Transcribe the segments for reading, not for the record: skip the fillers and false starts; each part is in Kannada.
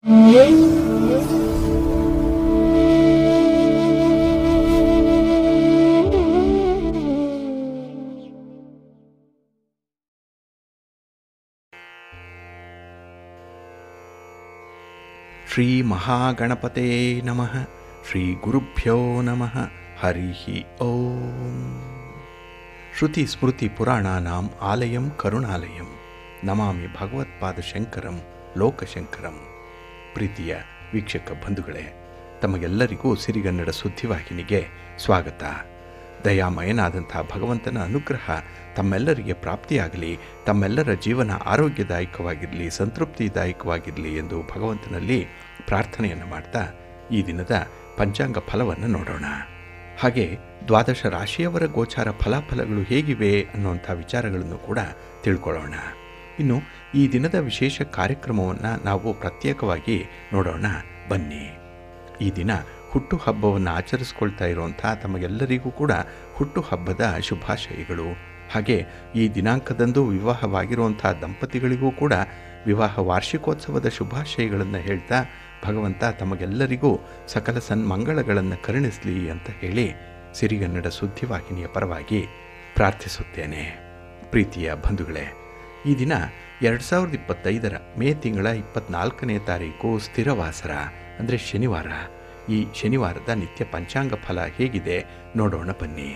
ಶ್ರೀ ಮಹಾಗಣಪತೆ ನಮಃ. ಶ್ರೀ ಗುರುಭ್ಯೋ ನಮಃ. ಹರಿ ಓಂ. ಶ್ರುತಿ ಸ್ಮೃತಿ ಪುರಾಣಾನಾಂ ಆಲಯಂ ಕರುಣಾಲಯಂ ನಮಾಮಿ ಭಗವತ್ಪಾದ ಶಂಕರಂ ಲೋಕಶಂಕರಂ. ಪ್ರೀತಿಯ ವೀಕ್ಷಕ ಬಂಧುಗಳೇ, ತಮಗೆಲ್ಲರಿಗೂ ಸಿರಿಗನ್ನಡ ಸುದ್ದಿವಾಹಿನಿಗೆ ಸ್ವಾಗತ. ದಯಾಮಯನಾದಂಥ ಭಗವಂತನ ಅನುಗ್ರಹ ತಮ್ಮೆಲ್ಲರಿಗೆ ಪ್ರಾಪ್ತಿಯಾಗಲಿ, ತಮ್ಮೆಲ್ಲರ ಜೀವನ ಆರೋಗ್ಯದಾಯಕವಾಗಿರಲಿ, ಸಂತೃಪ್ತಿದಾಯಕವಾಗಿರಲಿ ಎಂದು ಭಗವಂತನಲ್ಲಿ ಪ್ರಾರ್ಥನೆಯನ್ನು ಮಾಡ್ತಾ ಈ ದಿನದ ಪಂಚಾಂಗ ಫಲವನ್ನು ನೋಡೋಣ. ಹಾಗೆ ದ್ವಾದಶ ರಾಶಿಯವರ ಗೋಚಾರ ಫಲಾಫಲಗಳು ಹೇಗಿವೆ ಅನ್ನುವಂಥ ವಿಚಾರಗಳನ್ನು ಕೂಡ ತಿಳ್ಕೊಳ್ಳೋಣ. ಇನ್ನು ಈ ದಿನದ ವಿಶೇಷ ಕಾರ್ಯಕ್ರಮವನ್ನು ನಾವು ಪ್ರತ್ಯೇಕವಾಗಿ ನೋಡೋಣ ಬನ್ನಿ. ಈ ದಿನ ಹುಟ್ಟುಹಬ್ಬವನ್ನು ಆಚರಿಸ್ಕೊಳ್ತಾ ಇರುವಂಥ ತಮಗೆಲ್ಲರಿಗೂ ಕೂಡ ಹುಟ್ಟುಹಬ್ಬದ ಶುಭಾಶಯಗಳು. ಹಾಗೆ ಈ ದಿನಾಂಕದಂದು ವಿವಾಹವಾಗಿರುವಂಥ ದಂಪತಿಗಳಿಗೂ ಕೂಡ ವಿವಾಹ ವಾರ್ಷಿಕೋತ್ಸವದ ಶುಭಾಶಯಗಳನ್ನು ಹೇಳ್ತಾ ಭಗವಂತ ತಮಗೆಲ್ಲರಿಗೂ ಸಕಲ ಸನ್ಮಂಗಳಗಳನ್ನು ಕರುಣಿಸಲಿ ಅಂತ ಹೇಳಿ ಸಿರಿಗನ್ನಡ ಸುದ್ದಿವಾಹಿನಿಯ ಪರವಾಗಿ ಪ್ರಾರ್ಥಿಸುತ್ತೇನೆ. ಪ್ರೀತಿಯ ಬಂಧುಗಳೇ, ಈ ದಿನ 2025 ಮೇ ತಿಂಗಳ 24ನೇ ತಾರೀಕು ಸ್ಥಿರವಾಸರ ಅಂದರೆ ಶನಿವಾರ. ಈ ಶನಿವಾರದ ನಿತ್ಯ ಪಂಚಾಂಗ ಫಲ ಹೇಗಿದೆ ನೋಡೋಣ ಬನ್ನಿ.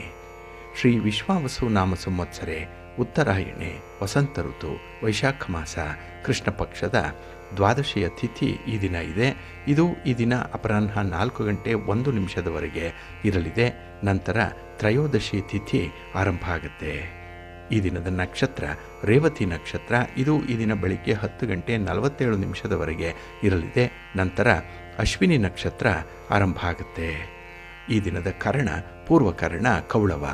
ಶ್ರೀ ವಿಶ್ವಾವಸು ನಾಮ ಸಂವತ್ಸರೆ, ಉತ್ತರಾಯಣೆ, ವಸಂತ ಋತು, ವೈಶಾಖ ಮಾಸ, ಕೃಷ್ಣ ಪಕ್ಷದ ದ್ವಾದಶಿಯ ತಿಥಿ ಈ ದಿನ ಇದೆ. ಇದು ಈ ದಿನ ಅಪರಾಹ್ನ 4:01 ಇರಲಿದೆ. ನಂತರ ತ್ರಯೋದಶಿ ತಿಥಿ ಆರಂಭ ಆಗುತ್ತೆ. ಈ ದಿನದ ನಕ್ಷತ್ರ ರೇವತಿ ನಕ್ಷತ್ರ. ಇದು ಈ ದಿನ ಬೆಳಿಗ್ಗೆ 10:47 ಇರಲಿದೆ. ನಂತರ ಅಶ್ವಿನಿ ನಕ್ಷತ್ರ ಆರಂಭ ಆಗುತ್ತೆ. ಈ ದಿನದ ಕರ್ಣ ಪೂರ್ವಕರ್ಣ ಕೌಳವ.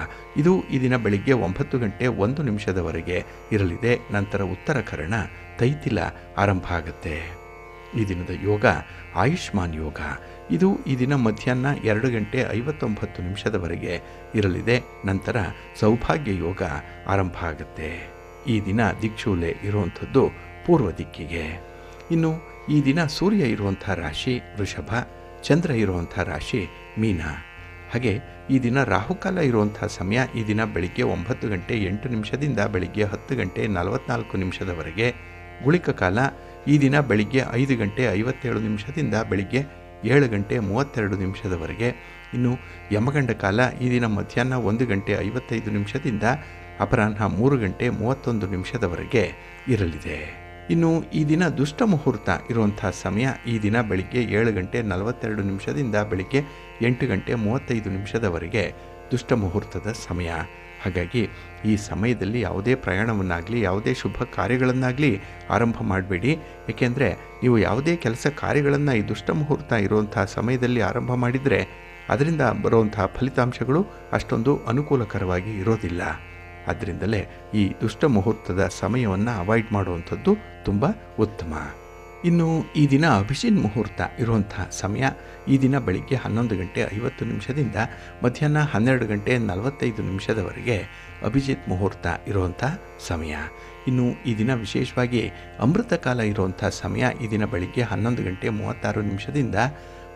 ಇದು ಈ ದಿನ ಬೆಳಿಗ್ಗೆ 9:01 ಇರಲಿದೆ. ನಂತರ ಉತ್ತರ ಕರ್ಣ ತೈತಿಲ ಆರಂಭ ಆಗುತ್ತೆ. ಈ ದಿನದ ಯೋಗ ಆಯುಷ್ಮಾನ್ ಯೋಗ. ಇದು ಈ ದಿನ ಮಧ್ಯಾಹ್ನ 2:59 ಇರಲಿದೆ. ನಂತರ ಸೌಭಾಗ್ಯ ಯೋಗ ಆರಂಭ ಆಗುತ್ತೆ. ಈ ದಿನ ದಿಕ್ಶೂಲೆ ಇರುವಂಥದ್ದು ಪೂರ್ವ ದಿಕ್ಕಿಗೆ. ಇನ್ನು ಈ ದಿನ ಸೂರ್ಯ ಇರುವಂಥ ರಾಶಿ ವೃಷಭ, ಚಂದ್ರ ಇರುವಂಥ ರಾಶಿ ಮೀನ. ಹಾಗೆ ಈ ದಿನ ರಾಹುಕಾಲ ಇರುವಂಥ ಸಮಯ ಈ ದಿನ ಬೆಳಿಗ್ಗೆ 9:08 ಬೆಳಿಗ್ಗೆ 10:44 ಗುಳಿಕ ಕಾಲ ಈ ದಿನ ಬೆಳಿಗ್ಗೆ 5:57 ಬೆಳಿಗ್ಗೆ 7:32 ಇನ್ನು ಯಮಗಂಡ ಕಾಲ ಈ ದಿನ ಮಧ್ಯಾಹ್ನ 1:55 ಅಪರಾಹ್ನ 3:31 ಇರಲಿದೆ. ಇನ್ನು ಈ ದಿನ ದುಷ್ಟ ಮುಹೂರ್ತ ಇರುವಂಥ ಸಮಯ ಈ ದಿನ ಬೆಳಿಗ್ಗೆ 7:42 ಬೆಳಿಗ್ಗೆ 8:35 ದುಷ್ಟ ಮುಹೂರ್ತದ ಸಮಯ. ಹಾಗಾಗಿ ಈ ಸಮಯದಲ್ಲಿ ಯಾವುದೇ ಪ್ರಯಾಣವನ್ನಾಗಲಿ ಯಾವುದೇ ಶುಭ ಕಾರ್ಯಗಳನ್ನಾಗಲಿ ಆರಂಭ ಮಾಡಬೇಡಿ. ಏಕೆಂದರೆ ನೀವು ಯಾವುದೇ ಕೆಲಸ ಕಾರ್ಯಗಳನ್ನು ಈ ದುಷ್ಟ ಮುಹೂರ್ತ ಇರುವಂಥ ಸಮಯದಲ್ಲಿ ಆರಂಭ ಮಾಡಿದರೆ ಅದರಿಂದ ಬರುವಂಥ ಫಲಿತಾಂಶಗಳು ಅಷ್ಟೊಂದು ಅನುಕೂಲಕರವಾಗಿ ಇರೋದಿಲ್ಲ. ಆದ್ದರಿಂದಲೇ ಈ ದುಷ್ಟ ಮುಹೂರ್ತದ ಸಮಯವನ್ನು ಅವಾಯ್ಡ್ ಮಾಡುವಂಥದ್ದು ತುಂಬ ಉತ್ತಮ. ಇನ್ನು ಈ ದಿನ ಅಭಿಜಿನ್ ಮುಹೂರ್ತ ಇರುವಂಥ ಸಮಯ ಈ ದಿನ ಬೆಳಿಗ್ಗೆ 11:50 ಮಧ್ಯಾಹ್ನ 12:45 ಅಭಿಜಿತ್ ಮುಹೂರ್ತ ಇರುವಂಥ ಸಮಯ. ಇನ್ನು ಈ ದಿನ ವಿಶೇಷವಾಗಿ ಅಮೃತ ಕಾಲ ಇರುವಂಥ ಸಮಯ ಈ ದಿನ ಬೆಳಿಗ್ಗೆ 11:36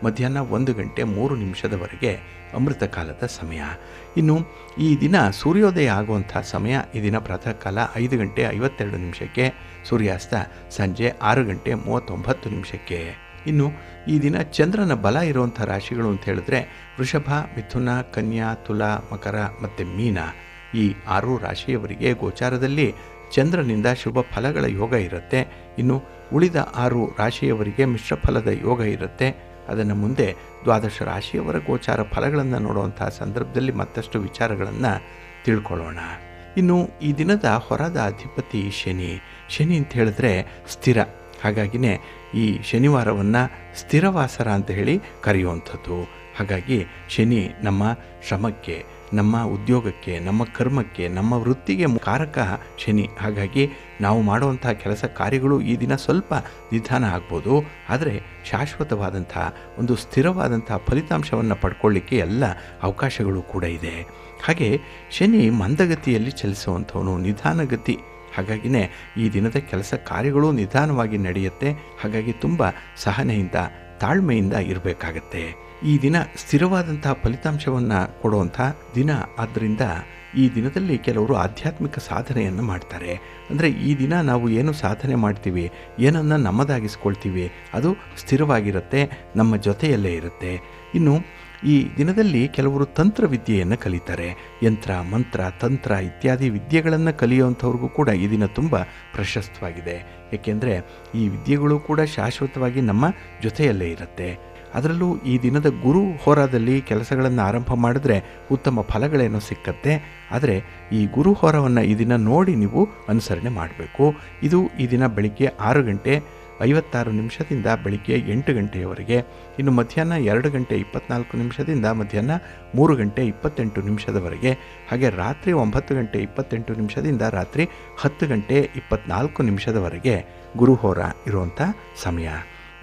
ಮಧ್ಯಾಹ್ನ 1:03 ಅಮೃತ ಕಾಲದ ಸಮಯ. ಇನ್ನು ಈ ದಿನ ಸೂರ್ಯೋದಯ ಆಗುವಂಥ ಸಮಯ ಈ ದಿನ ಪ್ರಾತಃ ಕಾಲ 5:52 ಸೂರ್ಯಾಸ್ತ ಸಂಜೆ 6:39. ಇನ್ನು ಈ ದಿನ ಚಂದ್ರನ ಬಲ ಇರುವಂಥ ರಾಶಿಗಳು ಅಂತ ಹೇಳಿದ್ರೆ ವೃಷಭ, ಮಿಥುನ, ಕನ್ಯಾ, ತುಲಾ, ಮಕರ ಮತ್ತು ಮೀನ. ಈ 6 ರಾಶಿಯವರಿಗೆ ಗೋಚಾರದಲ್ಲಿ ಚಂದ್ರನಿಂದ ಶುಭ ಫಲಗಳ ಯೋಗ ಇರುತ್ತೆ. ಇನ್ನು ಉಳಿದ 6 ರಾಶಿಯವರಿಗೆ ಮಿಶ್ರ ಫಲದ ಯೋಗ ಇರುತ್ತೆ. ಅದನ್ನು ಮುಂದೆ ದ್ವಾದಶ ರಾಶಿಯವರ ಗೋಚಾರ ಫಲಗಳನ್ನು ನೋಡುವಂಥ ಸಂದರ್ಭದಲ್ಲಿ ಮತ್ತಷ್ಟು ವಿಚಾರಗಳನ್ನು ತಿಳ್ಕೊಳ್ಳೋಣ. ಇನ್ನು ಈ ದಿನದ ಹೊರದ ಅಧಿಪತಿ ಶನಿ. ಶನಿ ಅಂತ ಹೇಳಿದ್ರೆ ಸ್ಥಿರ. ಹಾಗಾಗಿನೇ ಈ ಶನಿವಾರವನ್ನು ಸ್ಥಿರವಾಸರ ಅಂತ ಹೇಳಿ ಕರೆಯುವಂಥದ್ದು. ಹಾಗಾಗಿ ಶನಿ ನಮ್ಮ ಶ್ರಮಕ್ಕೆ, ನಮ್ಮ ಉದ್ಯೋಗಕ್ಕೆ, ನಮ್ಮ ಕರ್ಮಕ್ಕೆ, ನಮ್ಮ ವೃತ್ತಿಗೆ ಕಾರಕ ಶನಿ. ಹಾಗಾಗಿ ನಾವು ಮಾಡುವಂಥ ಕೆಲಸ ಕಾರ್ಯಗಳು ಈ ದಿನ ಸ್ವಲ್ಪ ನಿಧಾನ ಆಗ್ಬೋದು, ಆದರೆ ಶಾಶ್ವತವಾದಂಥ ಒಂದು ಸ್ಥಿರವಾದಂಥ ಫಲಿತಾಂಶವನ್ನು ಪಡ್ಕೊಳ್ಳಿಕ್ಕೆ ಎಲ್ಲ ಅವಕಾಶಗಳು ಕೂಡ ಇದೆ. ಹಾಗೆ ಶನಿ ಮಂದಗತಿಯಲ್ಲಿ ಚಲಿಸುವಂಥವನು, ನಿಧಾನಗತಿ ಹಾಗಾಗಿನೇ ಈ ದಿನದ ಕೆಲಸ ಕಾರ್ಯಗಳು ನಿಧಾನವಾಗಿ ನಡೆಯುತ್ತೆ. ಹಾಗಾಗಿ ತುಂಬ ಸಹನೆಯಿಂದ ತಾಳ್ಮೆಯಿಂದ ಇರಬೇಕಾಗತ್ತೆ. ಈ ದಿನ ಸ್ಥಿರವಾದಂತಹ ಫಲಿತಾಂಶವನ್ನು ಕೊಡುವಂಥ ದಿನ. ಆದ್ದರಿಂದ ಈ ದಿನದಲ್ಲಿ ಕೆಲವರು ಆಧ್ಯಾತ್ಮಿಕ ಸಾಧನೆಯನ್ನು ಮಾಡ್ತಾರೆ. ಅಂದರೆ ಈ ದಿನ ನಾವು ಏನು ಸಾಧನೆ ಮಾಡ್ತೀವಿ, ಏನನ್ನು ನಮ್ಮದಾಗಿಸ್ಕೊಳ್ತೀವಿ, ಅದು ಸ್ಥಿರವಾಗಿರುತ್ತೆ, ನಮ್ಮ ಜೊತೆಯಲ್ಲೇ ಇರುತ್ತೆ. ಇನ್ನು ಈ ದಿನದಲ್ಲಿ ಕೆಲವರು ತಂತ್ರವಿದ್ಯೆಯನ್ನು ಕಲಿತಾರೆ. ಯಂತ್ರ, ಮಂತ್ರ, ತಂತ್ರ ಇತ್ಯಾದಿ ವಿದ್ಯೆಗಳನ್ನು ಕಲಿಯುವಂಥವ್ರಿಗೂ ಕೂಡ ಈ ದಿನ ತುಂಬ ಪ್ರಶಸ್ತವಾಗಿದೆ. ಏಕೆಂದರೆ ಈ ವಿದ್ಯೆಗಳು ಕೂಡ ಶಾಶ್ವತವಾಗಿ ನಮ್ಮ ಜೊತೆಯಲ್ಲೇ ಇರುತ್ತೆ. ಅದರಲ್ಲೂ ಈ ದಿನದ ಗುರು ಹೋರಾದಲ್ಲಿ ಕೆಲಸಗಳನ್ನು ಆರಂಭ ಮಾಡಿದ್ರೆ ಉತ್ತಮ ಫಲಗಳೇನೋ ಸಿಕ್ಕತ್ತೆ. ಆದರೆ ಈ ಗುರು ಹೋರವನ್ನು ಈ ದಿನ ನೋಡಿ ನೀವು ಅನುಸರಣೆ ಮಾಡಬೇಕು. ಇದು ಈ ದಿನ ಬೆಳಿಗ್ಗೆ 6:56 ಬೆಳಿಗ್ಗೆ 8 ಗಂಟೆಯವರೆಗೆ. ಇನ್ನು ಮಧ್ಯಾಹ್ನ 2:24 ಮಧ್ಯಾಹ್ನ 3:28 ಹಾಗೆ ರಾತ್ರಿ 9:28 ರಾತ್ರಿ 10:24 ಗುರುಹೋರ ಇರುವಂಥ ಸಮಯ.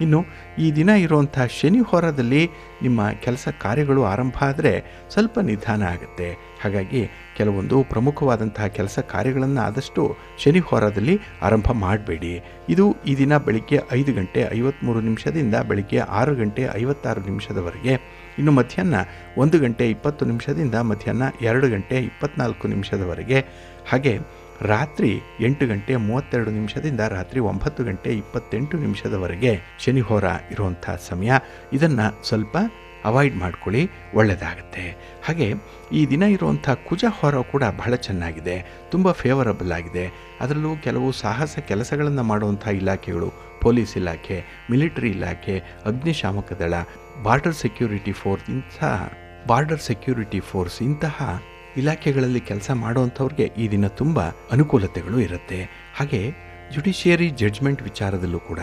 ಇನ್ನು ಈ ದಿನ ಇರುವಂಥ ಶನಿ ಹೋರದಲ್ಲಿ ನಿಮ್ಮ ಕೆಲಸ ಕಾರ್ಯಗಳು ಆರಂಭ ಆದರೆ ಸ್ವಲ್ಪ ನಿಧಾನ ಆಗುತ್ತೆ. ಹಾಗಾಗಿ ಕೆಲವೊಂದು ಪ್ರಮುಖವಾದಂತಹ ಕೆಲಸ ಕಾರ್ಯಗಳನ್ನು ಆದಷ್ಟು ಶನಿ ಹೋರದಲ್ಲಿ ಆರಂಭ ಮಾಡಬೇಡಿ. ಇದು ಈ ದಿನ ಬೆಳಿಗ್ಗೆ 5:53 ಬೆಳಿಗ್ಗೆ 6:56 ಇನ್ನು ಮಧ್ಯಾಹ್ನ 1:20 ಮಧ್ಯಾಹ್ನ 2:24 ಹಾಗೆ ರಾತ್ರಿ 8:32 ರಾತ್ರಿ 9:28 ಶನಿ ಹೋರ ಇರುವಂಥ ಸಮಯ. ಇದನ್ನು ಸ್ವಲ್ಪ ಅವಾಯ್ಡ್ ಮಾಡ್ಕೊಳ್ಳಿ, ಒಳ್ಳೆಯದಾಗುತ್ತೆ. ಹಾಗೆ ಈ ದಿನ ಇರುವಂಥ ಕುಜ ಹೋರ ಕೂಡ ಬಹಳ ಚೆನ್ನಾಗಿದೆ, ತುಂಬ ಫೇವರಬಲ್ ಆಗಿದೆ. ಅದರಲ್ಲೂ ಕೆಲವು ಸಾಹಸ ಕೆಲಸಗಳನ್ನು ಮಾಡುವಂಥ ಇಲಾಖೆಗಳು, ಪೊಲೀಸ್ ಇಲಾಖೆ, ಮಿಲಿಟರಿ ಇಲಾಖೆ, ಅಗ್ನಿಶಾಮಕ ದಳ, ಬಾರ್ಡರ್ ಸೆಕ್ಯೂರಿಟಿ ಫೋರ್ಸ್ ಇಂತಹ ಇಲಾಖೆಗಳಲ್ಲಿ ಕೆಲಸ ಮಾಡುವಂಥವ್ರಿಗೆ ಈ ದಿನ ತುಂಬ ಅನುಕೂಲತೆಗಳು ಇರುತ್ತೆ. ಹಾಗೆ ಜುಡಿಷಿಯರಿ ಜಡ್ಜ್ಮೆಂಟ್ ವಿಚಾರದಲ್ಲೂ ಕೂಡ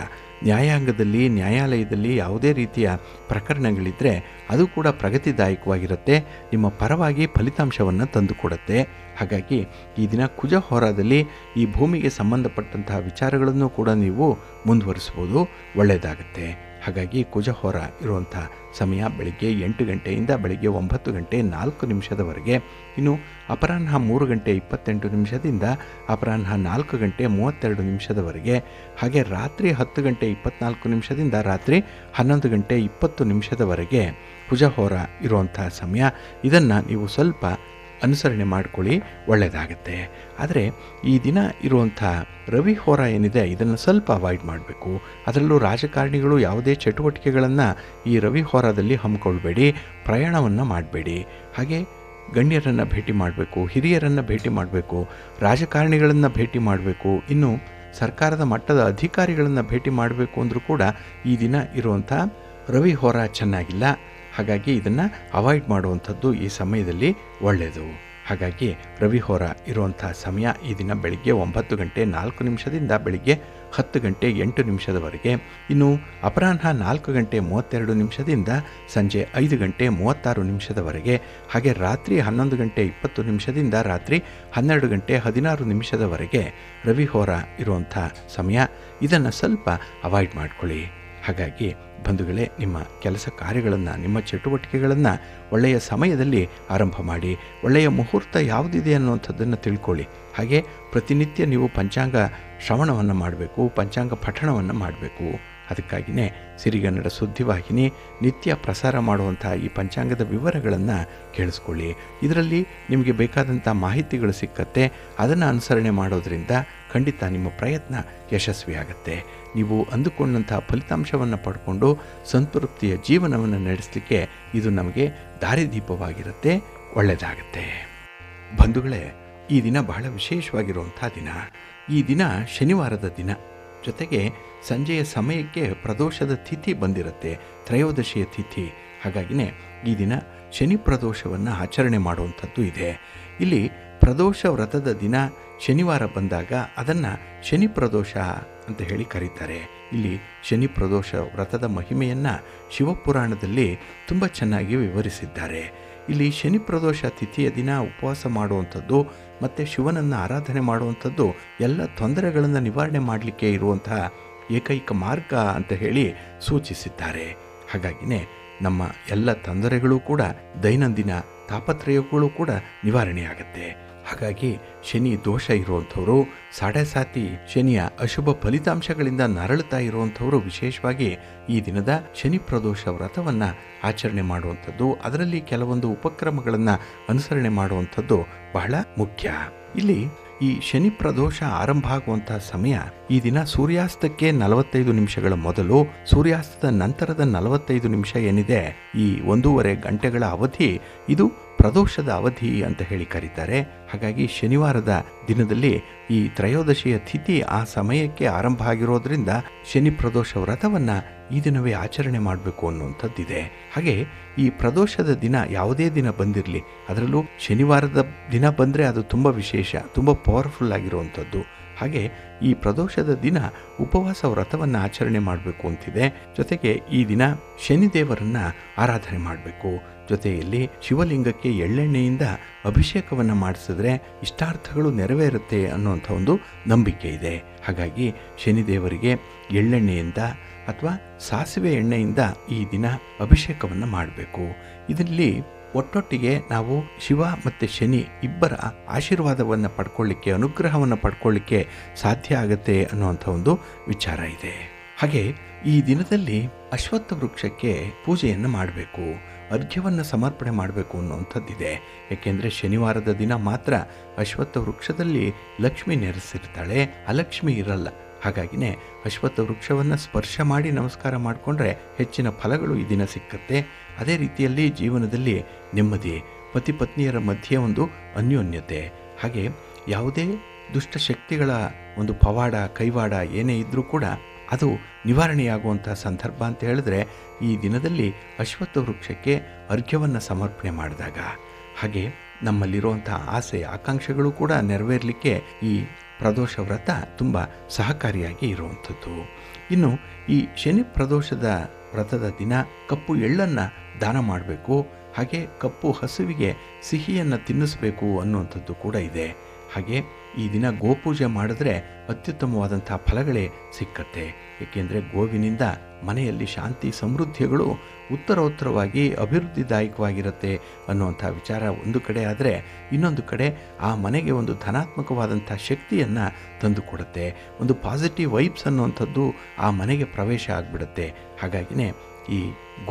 ನ್ಯಾಯಾಂಗದಲ್ಲಿ, ನ್ಯಾಯಾಲಯದಲ್ಲಿ ಯಾವುದೇ ರೀತಿಯ ಪ್ರಕರಣಗಳಿದ್ದರೆ ಅದು ಕೂಡ ಪ್ರಗತಿದಾಯಕವಾಗಿರುತ್ತೆ, ನಿಮ್ಮ ಪರವಾಗಿ ಫಲಿತಾಂಶವನ್ನು ತಂದುಕೊಡುತ್ತೆ. ಹಾಗಾಗಿ ಈ ದಿನ ಕುಜ ಹೋರಾದಲ್ಲಿ ಈ ಭೂಮಿಗೆ ಸಂಬಂಧಪಟ್ಟಂತಹ ವಿಚಾರಗಳನ್ನು ಕೂಡ ನೀವು ಮುಂದುವರಿಸ್ಬೋದು, ಒಳ್ಳೆಯದಾಗುತ್ತೆ. ಹಾಗಾಗಿ ಕುಜ ಹೋರ ಇರುವಂಥ ಸಮಯ ಬೆಳಿಗ್ಗೆ 8 ಗಂಟೆಯಿಂದ ಬೆಳಿಗ್ಗೆ 9:04 ಇನ್ನು ಅಪರಾಹ್ನ 3:28 ಅಪರಾಹ್ನ 4:32 ಹಾಗೆ ರಾತ್ರಿ 10:24 ರಾತ್ರಿ 11:20 ಕುಜ ಹೋರ ಇರುವಂಥ ಸಮಯ. ಇದನ್ನು ನೀವು ಸ್ವಲ್ಪ ಅನುಸರಣೆ ಮಾಡಿಕೊಳ್ಳಿ, ಒಳ್ಳೆಯದಾಗತ್ತೆ. ಆದರೆ ಈ ದಿನ ಇರುವಂಥ ರವಿ ಹೋರ ಏನಿದೆ ಇದನ್ನು ಸ್ವಲ್ಪ ಅವಾಯ್ಡ್ ಮಾಡಬೇಕು. ಅದರಲ್ಲೂ ರಾಜಕಾರಣಿಗಳು ಯಾವುದೇ ಚಟುವಟಿಕೆಗಳನ್ನು ಈ ರವಿ ಹೋರಾದಲ್ಲಿ ಹಮ್ಮಿಕೊಳ್ಬೇಡಿ, ಪ್ರಯಾಣವನ್ನು ಮಾಡಬೇಡಿ. ಹಾಗೆ ಗಣ್ಯರನ್ನು ಭೇಟಿ ಮಾಡಬೇಕು, ಹಿರಿಯರನ್ನು ಭೇಟಿ ಮಾಡಬೇಕು, ರಾಜಕಾರಣಿಗಳನ್ನು ಭೇಟಿ ಮಾಡಬೇಕು, ಇನ್ನು ಸರ್ಕಾರದ ಮಟ್ಟದ ಅಧಿಕಾರಿಗಳನ್ನು ಭೇಟಿ ಮಾಡಬೇಕು ಅಂದರೂ ಕೂಡ ಈ ದಿನ ಇರುವಂಥ ರವಿ ಹೋರ ಚೆನ್ನಾಗಿಲ್ಲ. ಹಾಗಾಗಿ ಇದನ್ನು ಅವಾಯ್ಡ್ ಮಾಡುವಂಥದ್ದು ಈ ಸಮಯದಲ್ಲಿ ಒಳ್ಳೆಯದು. ಹಾಗಾಗಿ ರವಿ ಹೋರ ಇರುವಂಥ ಸಮಯ ಈ ದಿನ ಬೆಳಿಗ್ಗೆ 9:04 ಬೆಳಿಗ್ಗೆ 10:08 ಇನ್ನು ಅಪರಾಹ್ನ 4:32 ಸಂಜೆ 5:36 ಹಾಗೆ ರಾತ್ರಿ 11:20 ರಾತ್ರಿ 12:16 ರವಿ ಹೋರ ಇರುವಂಥ ಸಮಯ. ಇದನ್ನು ಸ್ವಲ್ಪ ಅವಾಯ್ಡ್ ಮಾಡ್ಕೊಳ್ಳಿ. ಹಾಗಾಗಿ ಬಂಧುಗಳೇ, ನಿಮ್ಮ ಕೆಲಸ ಕಾರ್ಯಗಳನ್ನು, ನಿಮ್ಮ ಚಟುವಟಿಕೆಗಳನ್ನು ಒಳ್ಳೆಯ ಸಮಯದಲ್ಲಿ ಆರಂಭ ಮಾಡಿ. ಒಳ್ಳೆಯ ಮುಹೂರ್ತ ಯಾವುದಿದೆ ಅನ್ನುವಂಥದ್ದನ್ನು ತಿಳ್ಕೊಳ್ಳಿ. ಹಾಗೆ ಪ್ರತಿನಿತ್ಯ ನೀವು ಪಂಚಾಂಗ ಶ್ರವಣವನ್ನು ಮಾಡಬೇಕು, ಪಂಚಾಂಗ ಪಠಣವನ್ನು ಮಾಡಬೇಕು. ಅದಕ್ಕಾಗಿಯೇ ಸಿರಿಗನ್ನಡ ಸುದ್ದಿವಾಹಿನಿ ನಿತ್ಯ ಪ್ರಸಾರ ಮಾಡುವಂಥ ಈ ಪಂಚಾಂಗದ ವಿವರಗಳನ್ನು ಕೇಳಿಸ್ಕೊಳ್ಳಿ. ಇದರಲ್ಲಿ ನಿಮಗೆ ಬೇಕಾದಂಥ ಮಾಹಿತಿಗಳು ಸಿಕ್ಕತ್ತೆ. ಅದನ್ನು ಅನುಸರಣೆ ಮಾಡೋದರಿಂದ ಖಂಡಿತ ನಿಮ್ಮ ಪ್ರಯತ್ನ ಯಶಸ್ವಿಯಾಗತ್ತೆ. ನೀವು ಅಂದುಕೊಂಡಂಥ ಫಲಿತಾಂಶವನ್ನು ಪಡ್ಕೊಂಡು ಸಂತೃಪ್ತಿಯ ಜೀವನವನ್ನು ನಡೆಸಲಿಕ್ಕೆ ಇದು ನಮಗೆ ದಾರಿದೀಪವಾಗಿರುತ್ತೆ, ಒಳ್ಳೆಯದಾಗತ್ತೆ. ಬಂಧುಗಳೇ, ಈ ದಿನ ಬಹಳ ವಿಶೇಷವಾಗಿರುವಂಥ ದಿನ. ಈ ದಿನ ಶನಿವಾರದ ದಿನ, ಜೊತೆಗೆ ಸಂಜೆಯ ಸಮಯಕ್ಕೆ ಪ್ರದೋಷದ ತಿಥಿ ಬಂದಿರುತ್ತೆ, ತ್ರಯೋದಶಿಯ ತಿಥಿ. ಹಾಗಾಗಿನೇ ಈ ದಿನ ಶನಿ ಪ್ರದೋಷವನ್ನು ಆಚರಣೆ ಮಾಡುವಂಥದ್ದು ಇದೆ. ಇಲ್ಲಿ ಪ್ರದೋಷ ವ್ರತದ ದಿನ ಶನಿವಾರ ಬಂದಾಗ ಅದನ್ನು ಶನಿ ಪ್ರದೋಷ ಅಂತ ಹೇಳಿ ಕರೀತಾರೆ. ಇಲ್ಲಿ ಶನಿ ಪ್ರದೋಷ ವ್ರತದ ಮಹಿಮೆಯನ್ನು ಶಿವಪುರಾಣದಲ್ಲಿ ತುಂಬ ಚೆನ್ನಾಗಿ ವಿವರಿಸಿದ್ದಾರೆ. ಇಲ್ಲಿ ಶನಿ ಪ್ರದೋಷ ತಿಥಿಯ ದಿನ ಉಪವಾಸ ಮಾಡುವಂಥದ್ದು ಮತ್ತು ಶಿವನನ್ನು ಆರಾಧನೆ ಮಾಡುವಂಥದ್ದು ಎಲ್ಲ ತೊಂದರೆಗಳನ್ನು ನಿವಾರಣೆ ಮಾಡಲಿಕ್ಕೆ ಇರುವಂತಹ ಏಕೈಕ ಮಾರ್ಗ ಅಂತ ಹೇಳಿ ಸೂಚಿಸಿದ್ದಾರೆ. ಹಾಗಾಗಿನೇ ನಮ್ಮ ಎಲ್ಲ ತೊಂದರೆಗಳು ಕೂಡ, ದೈನಂದಿನ ತಾಪತ್ರಯಗಳು ಕೂಡ ನಿವಾರಣೆಯಾಗತ್ತೆ. ಹಾಗಾಗಿ ಶನಿ ದೋಷ ಇರುವಂಥವರು, ಸಾಡೆ ಸಾತಿ ಶನಿಯ ಅಶುಭ ಫಲಿತಾಂಶಗಳಿಂದ ನರಳುತ್ತಾ ಇರುವಂಥವರು ವಿಶೇಷವಾಗಿ ಈ ದಿನದ ಶನಿ ಪ್ರದೋಷ ವ್ರತವನ್ನು ಆಚರಣೆ ಮಾಡುವಂಥದ್ದು, ಅದರಲ್ಲಿ ಕೆಲವೊಂದು ಉಪಕ್ರಮಗಳನ್ನು ಅನುಸರಣೆ ಮಾಡುವಂಥದ್ದು ಬಹಳ ಮುಖ್ಯ. ಇಲ್ಲಿ ಈ ಶನಿ ಪ್ರದೋಷ ಆರಂಭ ಆಗುವಂತಹ ಸಮಯ ಈ ದಿನ ಸೂರ್ಯಾಸ್ತಕ್ಕೆ 45 ನಿಮಿಷಗಳ ಮೊದಲು, ಸೂರ್ಯಾಸ್ತದ ನಂತರದ 45 ನಿಮಿಷ ಏನಿದೆ, ಈ 1.5 ಗಂಟೆಗಳ ಅವಧಿ ಇದು ಪ್ರದೋಷದ ಅವಧಿ ಅಂತ ಹೇಳಿ ಕರೀತಾರೆ. ಹಾಗಾಗಿ ಶನಿವಾರದ ದಿನದಲ್ಲಿ ಈ ತ್ರಯೋದಶಿಯ ತಿಥಿ ಆ ಸಮಯಕ್ಕೆ ಆರಂಭ ಆಗಿರೋದ್ರಿಂದ ಶನಿ ಪ್ರದೋಷ ವ್ರತವನ್ನು ಈ ದಿನವೇ ಆಚರಣೆ ಮಾಡಬೇಕು ಅನ್ನುವಂಥದ್ದಿದೆ. ಹಾಗೆ ಈ ಪ್ರದೋಷದ ದಿನ ಯಾವುದೇ ದಿನ ಬಂದಿರಲಿ, ಅದರಲ್ಲೂ ಶನಿವಾರದ ದಿನ ಬಂದರೆ ಅದು ತುಂಬ ವಿಶೇಷ, ತುಂಬ ಪವರ್ಫುಲ್ ಆಗಿರುವಂಥದ್ದು. ಹಾಗೆ ಈ ಪ್ರದೋಷದ ದಿನ ಉಪವಾಸ ವ್ರತವನ್ನು ಆಚರಣೆ ಮಾಡಬೇಕು ಅಂತಿದೆ. ಜೊತೆಗೆ ಈ ದಿನ ಶನಿದೇವರನ್ನು ಆರಾಧನೆ ಮಾಡಬೇಕು. ಜೊತೆಯಲ್ಲಿ ಶಿವಲಿಂಗಕ್ಕೆ ಎಳ್ಳೆಣ್ಣೆಯಿಂದ ಅಭಿಷೇಕವನ್ನು ಮಾಡಿಸಿದ್ರೆ ಇಷ್ಟಾರ್ಥಗಳು ನೆರವೇರುತ್ತೆ ಅನ್ನುವಂಥ ಒಂದು ನಂಬಿಕೆ ಇದೆ. ಹಾಗಾಗಿ ಶನಿದೇವರಿಗೆ ಎಳ್ಳೆಣ್ಣೆಯಿಂದ ಅಥವಾ ಸಾಸಿವೆ ಎಣ್ಣೆಯಿಂದ ಈ ದಿನ ಅಭಿಷೇಕವನ್ನು ಮಾಡಬೇಕು. ಇದರಲ್ಲಿ ಒಟ್ಟೊಟ್ಟಿಗೆ ನಾವು ಶಿವ ಮತ್ತು ಶನಿ ಇಬ್ಬರ ಆಶೀರ್ವಾದವನ್ನು ಪಡ್ಕೊಳ್ಳಿಕ್ಕೆ, ಅನುಗ್ರಹವನ್ನು ಪಡ್ಕೊಳ್ಳಿಕ್ಕೆ ಸಾಧ್ಯ ಆಗುತ್ತೆ ಅನ್ನುವಂಥ ಒಂದು ವಿಚಾರ ಇದೆ. ಹಾಗೆ ಈ ದಿನದಲ್ಲಿ ಅಶ್ವತ್ಥ ವೃಕ್ಷಕ್ಕೆ ಪೂಜೆಯನ್ನು ಮಾಡಬೇಕು, ಅರ್ಘ್ಯವನ್ನು ಸಮರ್ಪಣೆ ಮಾಡಬೇಕು ಅನ್ನುವಂಥದ್ದಿದೆ. ಏಕೆಂದರೆ ಶನಿವಾರದ ದಿನ ಮಾತ್ರ ಅಶ್ವತ್ಥ ವೃಕ್ಷದಲ್ಲಿ ಲಕ್ಷ್ಮಿ ನೆರೆಸಿರ್ತಾಳೆ, ಅಲಕ್ಷ್ಮಿ ಇರಲ್ಲ. ಹಾಗಾಗಿನೇ ಅಶ್ವತ್ಥ ವೃಕ್ಷವನ್ನು ಸ್ಪರ್ಶ ಮಾಡಿ ನಮಸ್ಕಾರ ಮಾಡಿಕೊಂಡ್ರೆ ಹೆಚ್ಚಿನ ಫಲಗಳು ಈ ದಿನ ಸಿಕ್ಕತ್ತೆ. ಅದೇ ರೀತಿಯಲ್ಲಿ ಜೀವನದಲ್ಲಿ ನೆಮ್ಮದಿ, ಪತಿ ಪತ್ನಿಯರ ಮಧ್ಯೆ ಒಂದು ಅನ್ಯೋನ್ಯತೆ, ಹಾಗೆ ಯಾವುದೇ ದುಷ್ಟಶಕ್ತಿಗಳ ಒಂದು ಪವಾಡ ಕೈವಾಡ ಏನೇ ಇದ್ದರೂ ಕೂಡ ಅದು ನಿವಾರಣೆಯಾಗುವಂಥ ಸಂದರ್ಭ ಅಂತ ಹೇಳಿದ್ರೆ ಈ ದಿನದಲ್ಲಿ ಅಶ್ವತ್ಥ ವೃಕ್ಷಕ್ಕೆ ಅರ್ಘ್ಯವನ್ನು ಸಮರ್ಪಣೆ ಮಾಡಿದಾಗ, ಹಾಗೆ ನಮ್ಮಲ್ಲಿರುವಂಥ ಆಸೆ ಆಕಾಂಕ್ಷೆಗಳು ಕೂಡ ನೆರವೇರಲಿಕ್ಕೆ ಈ ಪ್ರದೋಷ ವ್ರತ ತುಂಬ ಸಹಕಾರಿಯಾಗಿ ಇರುವಂಥದ್ದು. ಇನ್ನು ಈ ಶನಿ ಪ್ರದೋಷದ ವ್ರತದ ದಿನ ಕಪ್ಪು ಎಳ್ಳನ್ನು ದಾನ ಮಾಡಬೇಕು, ಹಾಗೆ ಕಪ್ಪು ಹಸುವಿಗೆ ಸಿಹಿಯನ್ನು ತಿನ್ನಿಸಬೇಕು ಅನ್ನುವಂಥದ್ದು ಕೂಡ ಇದೆ. ಹಾಗೆ ಈ ದಿನ ಗೋಪೂಜೆ ಮಾಡಿದ್ರೆ ಅತ್ಯುತ್ತಮವಾದಂಥ ಫಲಗಳೇ ಸಿಕ್ಕತ್ತೆ. ಏಕೆಂದರೆ ಗೋವಿನಿಂದ ಮನೆಯಲ್ಲಿ ಶಾಂತಿ ಸಮೃದ್ಧಿಗಳು ಉತ್ತರೋತ್ತರವಾಗಿ ಅಭಿವೃದ್ಧಿದಾಯಕವಾಗಿರುತ್ತೆ ಅನ್ನುವಂಥ ವಿಚಾರ ಒಂದು ಕಡೆ ಆದರೆ, ಇನ್ನೊಂದು ಕಡೆ ಆ ಮನೆಗೆ ಒಂದು ಧನಾತ್ಮಕವಾದಂಥ ಶಕ್ತಿಯನ್ನು ತಂದುಕೊಡುತ್ತೆ, ಒಂದು ಪಾಸಿಟಿವ್ ವೈಬ್ಸ್ ಅನ್ನುವಂಥದ್ದು ಆ ಮನೆಗೆ ಪ್ರವೇಶ ಆಗಿಬಿಡುತ್ತೆ. ಹಾಗಾಗಿನೇ ಈ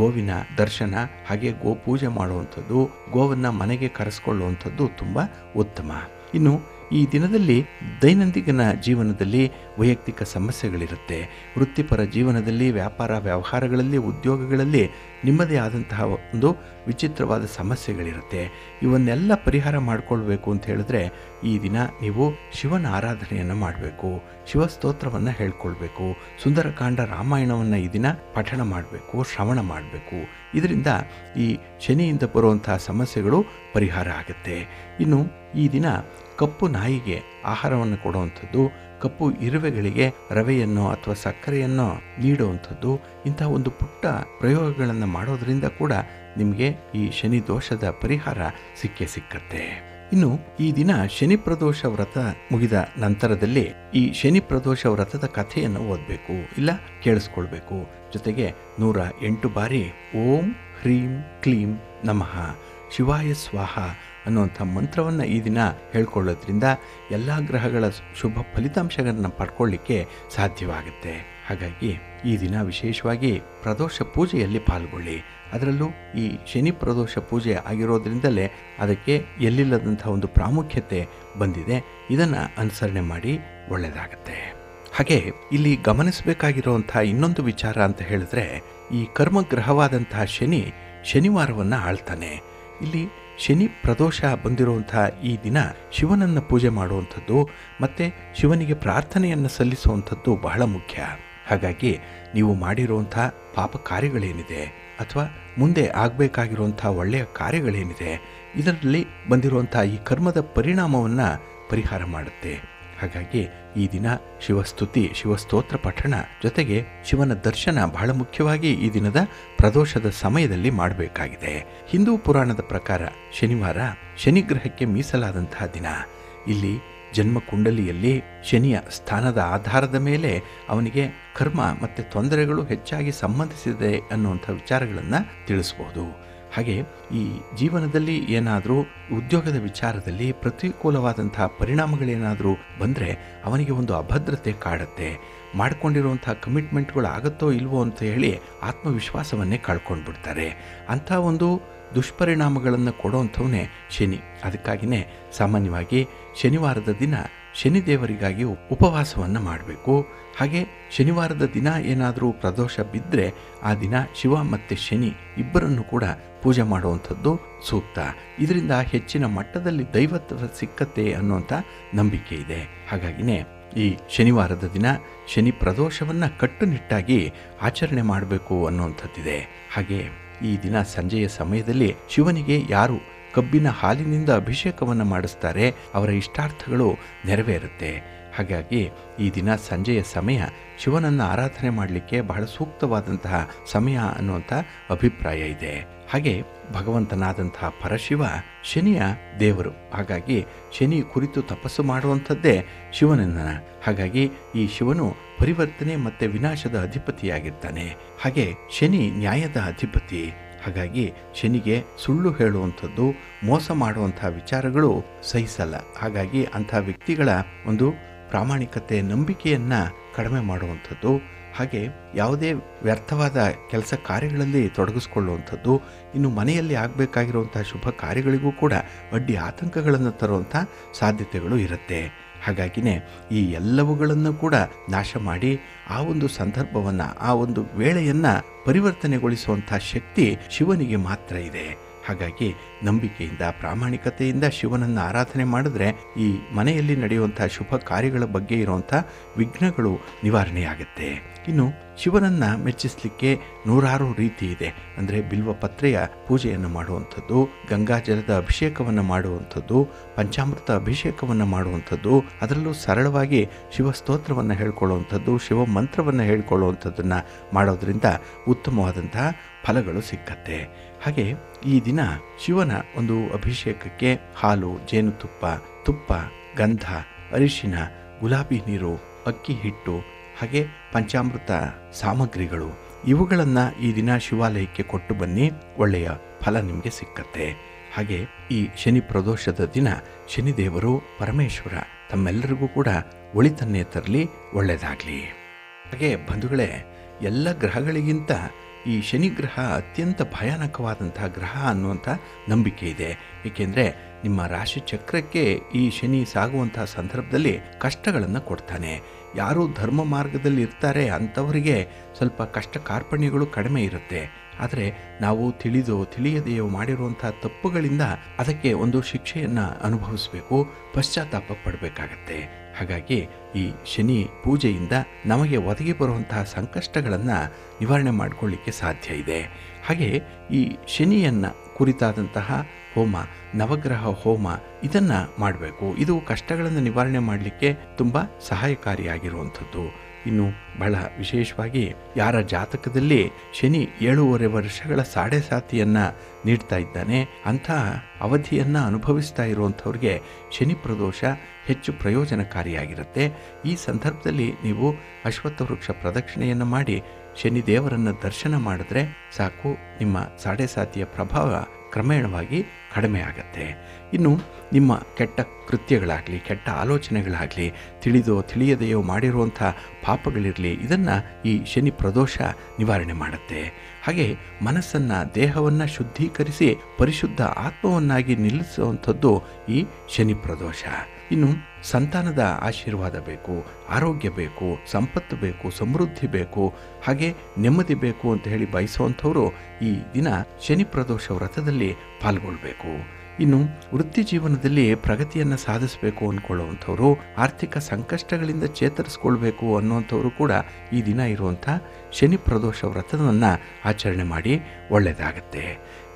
ಗೋವಿನ ದರ್ಶನ ಹಾಗೆ ಗೋಪೂಜೆ ಮಾಡುವಂಥದ್ದು, ಗೋವನ್ನು ಮನೆಗೆ ಕರೆಸ್ಕೊಳ್ಳುವಂಥದ್ದು ತುಂಬ ಉತ್ತಮ. ಇನ್ನು ಈ ದಿನದಲ್ಲಿ ದೈನಂದಿನ ಜೀವನದಲ್ಲಿ ವೈಯಕ್ತಿಕ ಸಮಸ್ಯೆಗಳಿರುತ್ತೆ, ವೃತ್ತಿಪರ ಜೀವನದಲ್ಲಿ ವ್ಯಾಪಾರ ವ್ಯವಹಾರಗಳಲ್ಲಿ ಉದ್ಯೋಗಗಳಲ್ಲಿ ನಿಮ್ಮದೇ ಆದಂತಹ ಒಂದು ವಿಚಿತ್ರವಾದ ಸಮಸ್ಯೆಗಳಿರುತ್ತೆ. ಇವನ್ನೆಲ್ಲ ಪರಿಹಾರ ಮಾಡಿಕೊಳ್ಬೇಕು ಅಂತ ಹೇಳಿದ್ರೆ ಈ ದಿನ ನೀವು ಶಿವನ ಆರಾಧನೆಯನ್ನು ಮಾಡಬೇಕು, ಶಿವಸ್ತೋತ್ರವನ್ನು ಹೇಳ್ಕೊಳ್ಬೇಕು, ಸುಂದರಕಾಂಡ ರಾಮಾಯಣವನ್ನು ಈ ದಿನ ಪಠಣ ಮಾಡಬೇಕು, ಶ್ರವಣ ಮಾಡಬೇಕು. ಇದರಿಂದ ಈ ಶನಿಯಿಂದ ಬರುವಂತಹ ಸಮಸ್ಯೆಗಳು ಪರಿಹಾರ ಆಗುತ್ತೆ. ಇನ್ನು ಈ ದಿನ ಕಪ್ಪು ನಾಯಿಗೆ ಆಹಾರವನ್ನು ಕೊಡುವಂಥದ್ದು, ಕಪ್ಪು ಇರುವೆಗಳಿಗೆ ರವೆಯನ್ನು ಅಥವಾ ಸಕ್ಕರೆಯನ್ನು ನೀಡುವಂಥದ್ದು, ಇಂತಹ ಒಂದು ಪುಟ್ಟ ಪ್ರಯೋಗಗಳನ್ನು ಮಾಡೋದರಿಂದ ಕೂಡ ನಿಮಗೆ ಈ ಶನಿ ದೋಷದ ಪರಿಹಾರ ಸಿಕ್ಕತ್ತೆ. ಇನ್ನು ಈ ದಿನ ಶನಿ ಪ್ರದೋಷ ವ್ರತ ಮುಗಿದ ನಂತರದಲ್ಲಿ ಈ ಶನಿ ಪ್ರದೋಷ ವ್ರತದ ಕಥೆಯನ್ನು ಓದಬೇಕು, ಇಲ್ಲ ಕೇಳಿಸ್ಕೊಳ್ಬೇಕು. ಜೊತೆಗೆ 108 ಬಾರಿ ಓಂ ಹ್ರೀಂ ಕ್ಲೀಂ ನಮಃ ಶಿವಾಯ ಸ್ವಾಹ ಅನ್ನುವಂಥ ಮಂತ್ರವನ್ನು ಈ ದಿನ ಹೇಳ್ಕೊಳ್ಳೋದ್ರಿಂದ ಎಲ್ಲ ಗ್ರಹಗಳ ಶುಭ ಫಲಿತಾಂಶಗಳನ್ನು ಪಡ್ಕೊಳ್ಳಿಕ್ಕೆ ಸಾಧ್ಯವಾಗುತ್ತೆ. ಹಾಗಾಗಿ ಈ ದಿನ ವಿಶೇಷವಾಗಿ ಪ್ರದೋಷ ಪೂಜೆಯಲ್ಲಿ ಪಾಲ್ಗೊಳ್ಳಿ. ಅದರಲ್ಲೂ ಈ ಶನಿ ಪ್ರದೋಷ ಪೂಜೆ ಆಗಿರೋದ್ರಿಂದಲೇ ಅದಕ್ಕೆ ಎಲ್ಲಿಲ್ಲದಂಥ ಒಂದು ಪ್ರಾಮುಖ್ಯತೆ ಬಂದಿದೆ. ಇದನ್ನು ಅನುಸರಣೆ ಮಾಡಿ ಒಳ್ಳೆಯದಾಗತ್ತೆ. ಹಾಗೆ ಇಲ್ಲಿ ಗಮನಿಸಬೇಕಾಗಿರುವಂಥ ಇನ್ನೊಂದು ವಿಚಾರ ಅಂತ ಹೇಳಿದ್ರೆ, ಈ ಕರ್ಮಗ್ರಹವಾದಂತಹ ಶನಿವಾರವನ್ನು ಆಳ್ತಾನೆ. ಇಲ್ಲಿ ಶನಿ ಪ್ರದೋಷ ಬಂದಿರುವಂಥ ಈ ದಿನ ಶಿವನನ್ನು ಪೂಜೆ ಮಾಡುವಂಥದ್ದು ಮತ್ತು ಶಿವನಿಗೆ ಪ್ರಾರ್ಥನೆಯನ್ನು ಸಲ್ಲಿಸುವಂಥದ್ದು ಬಹಳ ಮುಖ್ಯ. ಹಾಗಾಗಿ ನೀವು ಮಾಡಿರುವಂಥ ಪಾಪ ಕಾರ್ಯಗಳೇನಿದೆ ಅಥವಾ ಮುಂದೆ ಆಗಬೇಕಾಗಿರುವಂಥ ಒಳ್ಳೆಯ ಕಾರ್ಯಗಳೇನಿದೆ, ಇದರಲ್ಲಿ ಬಂದಿರುವಂಥ ಈ ಕರ್ಮದ ಪರಿಣಾಮವನ್ನು ಪರಿಹಾರ ಮಾಡುತ್ತೆ. ಹಾಗಾಗಿ ಈ ದಿನ ಶಿವಸ್ತುತಿ, ಶಿವಸ್ತೋತ್ರ ಪಠಣ ಜೊತೆಗೆ ಶಿವನ ದರ್ಶನ ಬಹಳ ಮುಖ್ಯವಾಗಿ ಈ ದಿನದ ಪ್ರದೋಷದ ಸಮಯದಲ್ಲಿ ಮಾಡಬೇಕಾಗಿದೆ. ಹಿಂದೂ ಪುರಾಣದ ಪ್ರಕಾರ ಶನಿವಾರ ಶನಿಗ್ರಹಕ್ಕೆ ಮೀಸಲಾದಂತಹ ದಿನ. ಇಲ್ಲಿ ಜನ್ಮ ಕುಂಡಲಿಯಲ್ಲಿ ಶನಿಯ ಸ್ಥಾನದ ಆಧಾರದ ಮೇಲೆ ಅವನಿಗೆ ಕರ್ಮ ಮತ್ತು ತೊಂದರೆಗಳು ಹೆಚ್ಚಾಗಿ ಸಂಬಂಧಿಸಿದೆ ಅನ್ನುವಂಥ ವಿಚಾರಗಳನ್ನು ತಿಳಿಸ್ಬೋದು. ಹಾಗೆ ಈ ಜೀವನದಲ್ಲಿ ಏನಾದರೂ ಉದ್ಯೋಗದ ವಿಚಾರದಲ್ಲಿ ಪ್ರತಿಕೂಲವಾದಂತಹ ಪರಿಣಾಮಗಳೇನಾದರೂ ಬಂದರೆ ಅವನಿಗೆ ಒಂದು ಅಭದ್ರತೆ ಕಾಡುತ್ತೆ. ಮಾಡಿಕೊಂಡಿರುವಂಥ ಕಮಿಟ್ಮೆಂಟ್ಗಳು ಆಗುತ್ತೋ ಇಲ್ವೋ ಅಂತ ಹೇಳಿ ಆತ್ಮವಿಶ್ವಾಸವನ್ನೇ ಕಳ್ಕೊಂಡ್ಬಿಡ್ತಾರೆ. ಅಂಥ ಒಂದು ದುಷ್ಪರಿಣಾಮಗಳನ್ನು ಕೊಡೋವಂಥವನೇ ಶನಿ. ಅದಕ್ಕಾಗಿಯೇ ಸಾಮಾನ್ಯವಾಗಿ ಶನಿವಾರದ ದಿನ ಶನಿದೇವರಿಗಾಗಿ ಉಪವಾಸವನ್ನು ಮಾಡಬೇಕು. ಹಾಗೆ ಶನಿವಾರದ ದಿನ ಏನಾದರೂ ಪ್ರದೋಷ ಬಿದ್ದರೆ ಆ ದಿನ ಶಿವ ಮತ್ತು ಶನಿ ಇಬ್ಬರನ್ನು ಕೂಡ ಪೂಜೆ ಮಾಡುವಂಥದ್ದು ಸೂಕ್ತ. ಇದರಿಂದ ಹೆಚ್ಚಿನ ಮಟ್ಟದಲ್ಲಿ ದೈವತ್ವ ಸಿಕ್ಕತ್ತೆ ಅನ್ನುವಂಥ ನಂಬಿಕೆ ಇದೆ. ಹಾಗಾಗಿನೇ ಈ ಶನಿವಾರದ ದಿನ ಶನಿ ಪ್ರದೋಷವನ್ನು ಕಟ್ಟುನಿಟ್ಟಾಗಿ ಆಚರಣೆ ಮಾಡಬೇಕು ಅನ್ನುವಂಥದ್ದಿದೆ. ಹಾಗೆ ಈ ದಿನ ಸಂಜೆಯ ಸಮಯದಲ್ಲಿ ಶಿವನಿಗೆ ಯಾರು ಕಬ್ಬಿನ ಹಾಲಿನಿಂದ ಅಭಿಷೇಕವನ್ನು ಮಾಡಿಸ್ತಾರೆ ಅವರ ಇಷ್ಟಾರ್ಥಗಳು ನೆರವೇರುತ್ತೆ. ಹಾಗಾಗಿ ಈ ದಿನ ಸಂಜೆಯ ಸಮಯ ಶಿವನನ್ನು ಆರಾಧನೆ ಮಾಡಲಿಕ್ಕೆ ಬಹಳ ಸೂಕ್ತವಾದಂತಹ ಸಮಯ ಅನ್ನುವಂಥ ಅಭಿಪ್ರಾಯ ಇದೆ. ಹಾಗೆ ಭಗವಂತನಾದಂತಹ ಪರಶಿವ ಶನಿಯ ದೇವರು. ಹಾಗಾಗಿ ಶನಿ ಕುರಿತು ತಪಸ್ಸು ಮಾಡುವಂಥದ್ದೇ ಶಿವನನ್ನ. ಹಾಗಾಗಿ ಈ ಶಿವನು ಪರಿವರ್ತನೆ ಮತ್ತು ವಿನಾಶದ ಅಧಿಪತಿಯಾಗಿರ್ತಾನೆ. ಹಾಗೆ ಶನಿ ನ್ಯಾಯದ ಅಧಿಪತಿ. ಹಾಗಾಗಿ ಶನಿಗೆ ಸುಳ್ಳು ಹೇಳುವಂಥದ್ದು, ಮೋಸ ಮಾಡುವಂಥ ವಿಚಾರಗಳು ಸಹಿಸಲ್ಲ. ಹಾಗಾಗಿ ಅಂಥ ವ್ಯಕ್ತಿಗಳ ಒಂದು ಪ್ರಾಮಾಣಿಕತೆ, ನಂಬಿಕೆಯನ್ನು ಕಡಿಮೆ ಮಾಡುವಂಥದ್ದು, ಹಾಗೆ ಯಾವುದೇ ವ್ಯರ್ಥವಾದ ಕೆಲಸ ಕಾರ್ಯಗಳಲ್ಲಿ ತೊಡಗಿಸ್ಕೊಳ್ಳುವಂಥದ್ದು, ಇನ್ನು ಮನೆಯಲ್ಲಿ ಆಗಬೇಕಾಗಿರುವಂಥ ಶುಭ ಕಾರ್ಯಗಳಿಗೂ ಕೂಡ ಅಡ್ಡಿ ಆತಂಕಗಳನ್ನು ತರುವಂಥ ಸಾಧ್ಯತೆಗಳು ಇರುತ್ತೆ. ಹಾಗಾಗಿನೇ ಈ ಎಲ್ಲವುಗಳನ್ನು ಕೂಡ ನಾಶ ಮಾಡಿ ಆ ಒಂದು ಸಂದರ್ಭವನ್ನು, ಆ ಒಂದು ವೇಳೆಯನ್ನು ಪರಿವರ್ತನೆಗೊಳಿಸುವಂಥ ಶಕ್ತಿ ಶಿವನಿಗೆ ಮಾತ್ರ ಇದೆ. ಹಾಗಾಗಿ ನಂಬಿಕೆಯಿಂದ, ಪ್ರಾಮಾಣಿಕತೆಯಿಂದ ಶಿವನನ್ನು ಆರಾಧನೆ ಮಾಡಿದ್ರೆ ಈ ಮನೆಯಲ್ಲಿ ನಡೆಯುವಂಥ ಶುಭ ಕಾರ್ಯಗಳ ಬಗ್ಗೆ ಇರುವಂಥ ವಿಘ್ನಗಳು ನಿವಾರಣೆಯಾಗುತ್ತೆ. ಇನ್ನು ಶಿವನನ್ನು ಮೆಚ್ಚಿಸಲಿಕ್ಕೆ ನೂರಾರು ರೀತಿ ಇದೆ. ಅಂದರೆ ಬಿಲ್ವಪತ್ರೆಯ ಪೂಜೆಯನ್ನು ಮಾಡುವಂಥದ್ದು, ಗಂಗಾಜಲದ ಅಭಿಷೇಕವನ್ನು ಮಾಡುವಂಥದ್ದು, ಪಂಚಾಮೃತ ಅಭಿಷೇಕವನ್ನು ಮಾಡುವಂಥದ್ದು, ಅದರಲ್ಲೂ ಸರಳವಾಗಿ ಶಿವಸ್ತೋತ್ರವನ್ನು ಹೇಳ್ಕೊಳ್ಳುವಂಥದ್ದು, ಶಿವ ಮಂತ್ರವನ್ನು ಹೇಳ್ಕೊಳ್ಳುವಂಥದ್ದನ್ನು ಮಾಡೋದ್ರಿಂದ ಉತ್ತಮವಾದಂತಹ ಫಲಗಳು ಸಿಕ್ಕತ್ತೆ. ಹಾಗೆ ಈ ದಿನ ಶಿವನ ಒಂದು ಅಭಿಷೇಕಕ್ಕೆ ಹಾಲು, ಜೇನುತುಪ್ಪ, ತುಪ್ಪ, ಗಂಧ, ಅರಿಶಿನ, ಗುಲಾಬಿ ನೀರು, ಅಕ್ಕಿ ಹಿಟ್ಟು, ಹಾಗೆ ಪಂಚಾಮೃತ ಸಾಮಗ್ರಿಗಳು ಇವುಗಳನ್ನು ಈ ದಿನ ಶಿವಾಲಯಕ್ಕೆ ಕೊಟ್ಟು ಬನ್ನಿ. ಒಳ್ಳೆಯ ಫಲ ನಿಮಗೆ ಸಿಕ್ಕತ್ತೆ. ಹಾಗೆ ಈ ಶನಿ ಪ್ರದೋಷದ ದಿನ ಶನಿದೇವರು ಪರಮೇಶ್ವರ ತಮ್ಮೆಲ್ಲರಿಗೂ ಕೂಡ ಒಳಿತನ್ನೇ ತರಲಿ, ಒಳ್ಳೆಯದಾಗಲಿ. ಹಾಗೆ ಬಂಧುಗಳೇ, ಎಲ್ಲ ಗ್ರಹಗಳಿಗಿಂತ ಈ ಶನಿ ಗ್ರಹ ಅತ್ಯಂತ ಭಯಾನಕವಾದಂತಹ ಗ್ರಹ ಅನ್ನುವಂಥ ನಂಬಿಕೆ ಇದೆ. ಏಕೆಂದರೆ ನಿಮ್ಮ ರಾಶಿ ಚಕ್ರಕ್ಕೆ ಈ ಶನಿ ಸಾಗುವಂತಹ ಸಂದರ್ಭದಲ್ಲಿ ಕಷ್ಟಗಳನ್ನು ಕೊಡ್ತಾನೆ. ಯಾರು ಧರ್ಮ ಮಾರ್ಗದಲ್ಲಿ ಇರ್ತಾರೆ ಅಂಥವರಿಗೆ ಸ್ವಲ್ಪ ಕಷ್ಟ ಕಾರ್ಪಣ್ಯಗಳು ಕಡಿಮೆ ಇರುತ್ತೆ. ಆದರೆ ನಾವು ತಿಳಿಯದೆಯೋ ಮಾಡಿರುವಂಥ ತಪ್ಪುಗಳಿಂದ ಅದಕ್ಕೆ ಒಂದು ಶಿಕ್ಷೆಯನ್ನು ಅನುಭವಿಸಬೇಕು, ಪಶ್ಚಾತ್ತಾಪ ಪಡಬೇಕಾಗತ್ತೆ. ಹಾಗಾಗಿ ಈ ಶನಿ ಪೂಜೆಯಿಂದ ನಮಗೆ ಒದಗಿ ಬರುವಂತಹ ಸಂಕಷ್ಟಗಳನ್ನು ನಿವಾರಣೆ ಮಾಡಿಕೊಳ್ಳಿಕ್ಕೆ ಸಾಧ್ಯ ಇದೆ. ಹಾಗೆ ಈ ಶನಿಯನ್ನು ಕುರಿತಾದಂತಹ ಹೋಮ, ನವಗ್ರಹ ಹೋಮ ಇದನ್ನು ಮಾಡಬೇಕು. ಇದು ಕಷ್ಟಗಳನ್ನು ನಿವಾರಣೆ ಮಾಡಲಿಕ್ಕೆ ತುಂಬ ಸಹಾಯಕಾರಿಯಾಗಿರುವಂಥದ್ದು. ಇನ್ನು ಬಹಳ ವಿಶೇಷವಾಗಿ ಯಾರ ಜಾತಕದಲ್ಲಿ ಶನಿ 7.5 ವರ್ಷಗಳ ಸಾಡೆ ಸಾತಿಯನ್ನು ನೀಡ್ತಾ ಇದ್ದಾನೆ, ಅಂಥ ಅವಧಿಯನ್ನು ಅನುಭವಿಸ್ತಾ ಇರುವಂಥವ್ರಿಗೆ ಶನಿ ಪ್ರದೋಷ ಹೆಚ್ಚು ಪ್ರಯೋಜನಕಾರಿಯಾಗಿರುತ್ತೆ. ಈ ಸಂದರ್ಭದಲ್ಲಿ ನೀವು ಅಶ್ವತ್ಥ ವೃಕ್ಷ ಪ್ರದಕ್ಷಿಣೆಯನ್ನು ಮಾಡಿ ಶನಿ ದೇವರನ್ನು ದರ್ಶನ ಮಾಡಿದ್ರೆ ಸಾಕು, ನಿಮ್ಮ ಸಾಡೆ ಸಾತಿಯ ಪ್ರಭಾವ ಕ್ರಮೇಣವಾಗಿ ಕಡಿಮೆ ಆಗತ್ತೆ. ಇನ್ನು ನಿಮ್ಮ ಕೆಟ್ಟ ಕೃತ್ಯಗಳಾಗಲಿ, ಕೆಟ್ಟ ಆಲೋಚನೆಗಳಾಗಲಿ, ತಿಳಿಯದೆಯೋ ಮಾಡಿರುವಂಥ ಪಾಪಗಳಿರಲಿ, ಇದನ್ನು ಈ ಶನಿ ಪ್ರದೋಷ ನಿವಾರಣೆ ಮಾಡುತ್ತೆ. ಹಾಗೆ ಮನಸ್ಸನ್ನು, ದೇಹವನ್ನು ಶುದ್ಧೀಕರಿಸಿ ಪರಿಶುದ್ಧ ಆತ್ಮವನ್ನಾಗಿ ನಿಲ್ಲಿಸುವಂಥದ್ದು ಈ ಶನಿ ಪ್ರದೋಷ. ಇನ್ನು ಸಂತಾನದ ಆಶೀರ್ವಾದ ಬೇಕು, ಆರೋಗ್ಯ ಬೇಕು, ಸಂಪತ್ತು ಬೇಕು, ಸಮೃದ್ಧಿ ಬೇಕು, ಹಾಗೆ ನೆಮ್ಮದಿ ಬೇಕು ಅಂತ ಹೇಳಿ ಬಯಸುವಂಥವರು ಈ ದಿನ ಶನಿ ಪ್ರದೋಷ ವ್ರತದಲ್ಲಿ ಪಾಲ್ಗೊಳ್ಬೇಕು. ಇನ್ನು ವೃತ್ತಿ ಜೀವನದಲ್ಲಿ ಪ್ರಗತಿಯನ್ನು ಸಾಧಿಸಬೇಕು ಅಂದ್ಕೊಳ್ಳುವಂಥವ್ರು, ಆರ್ಥಿಕ ಸಂಕಷ್ಟಗಳಿಂದ ಚೇತರಿಸ್ಕೊಳ್ಬೇಕು ಅನ್ನುವಂಥವರು ಕೂಡ ಈ ದಿನ ಇರುವಂಥ ಶನಿ ಪ್ರದೋಷ ವ್ರತವನ್ನು ಆಚರಣೆ ಮಾಡಿ ಒಳ್ಳೆಯದಾಗತ್ತೆ.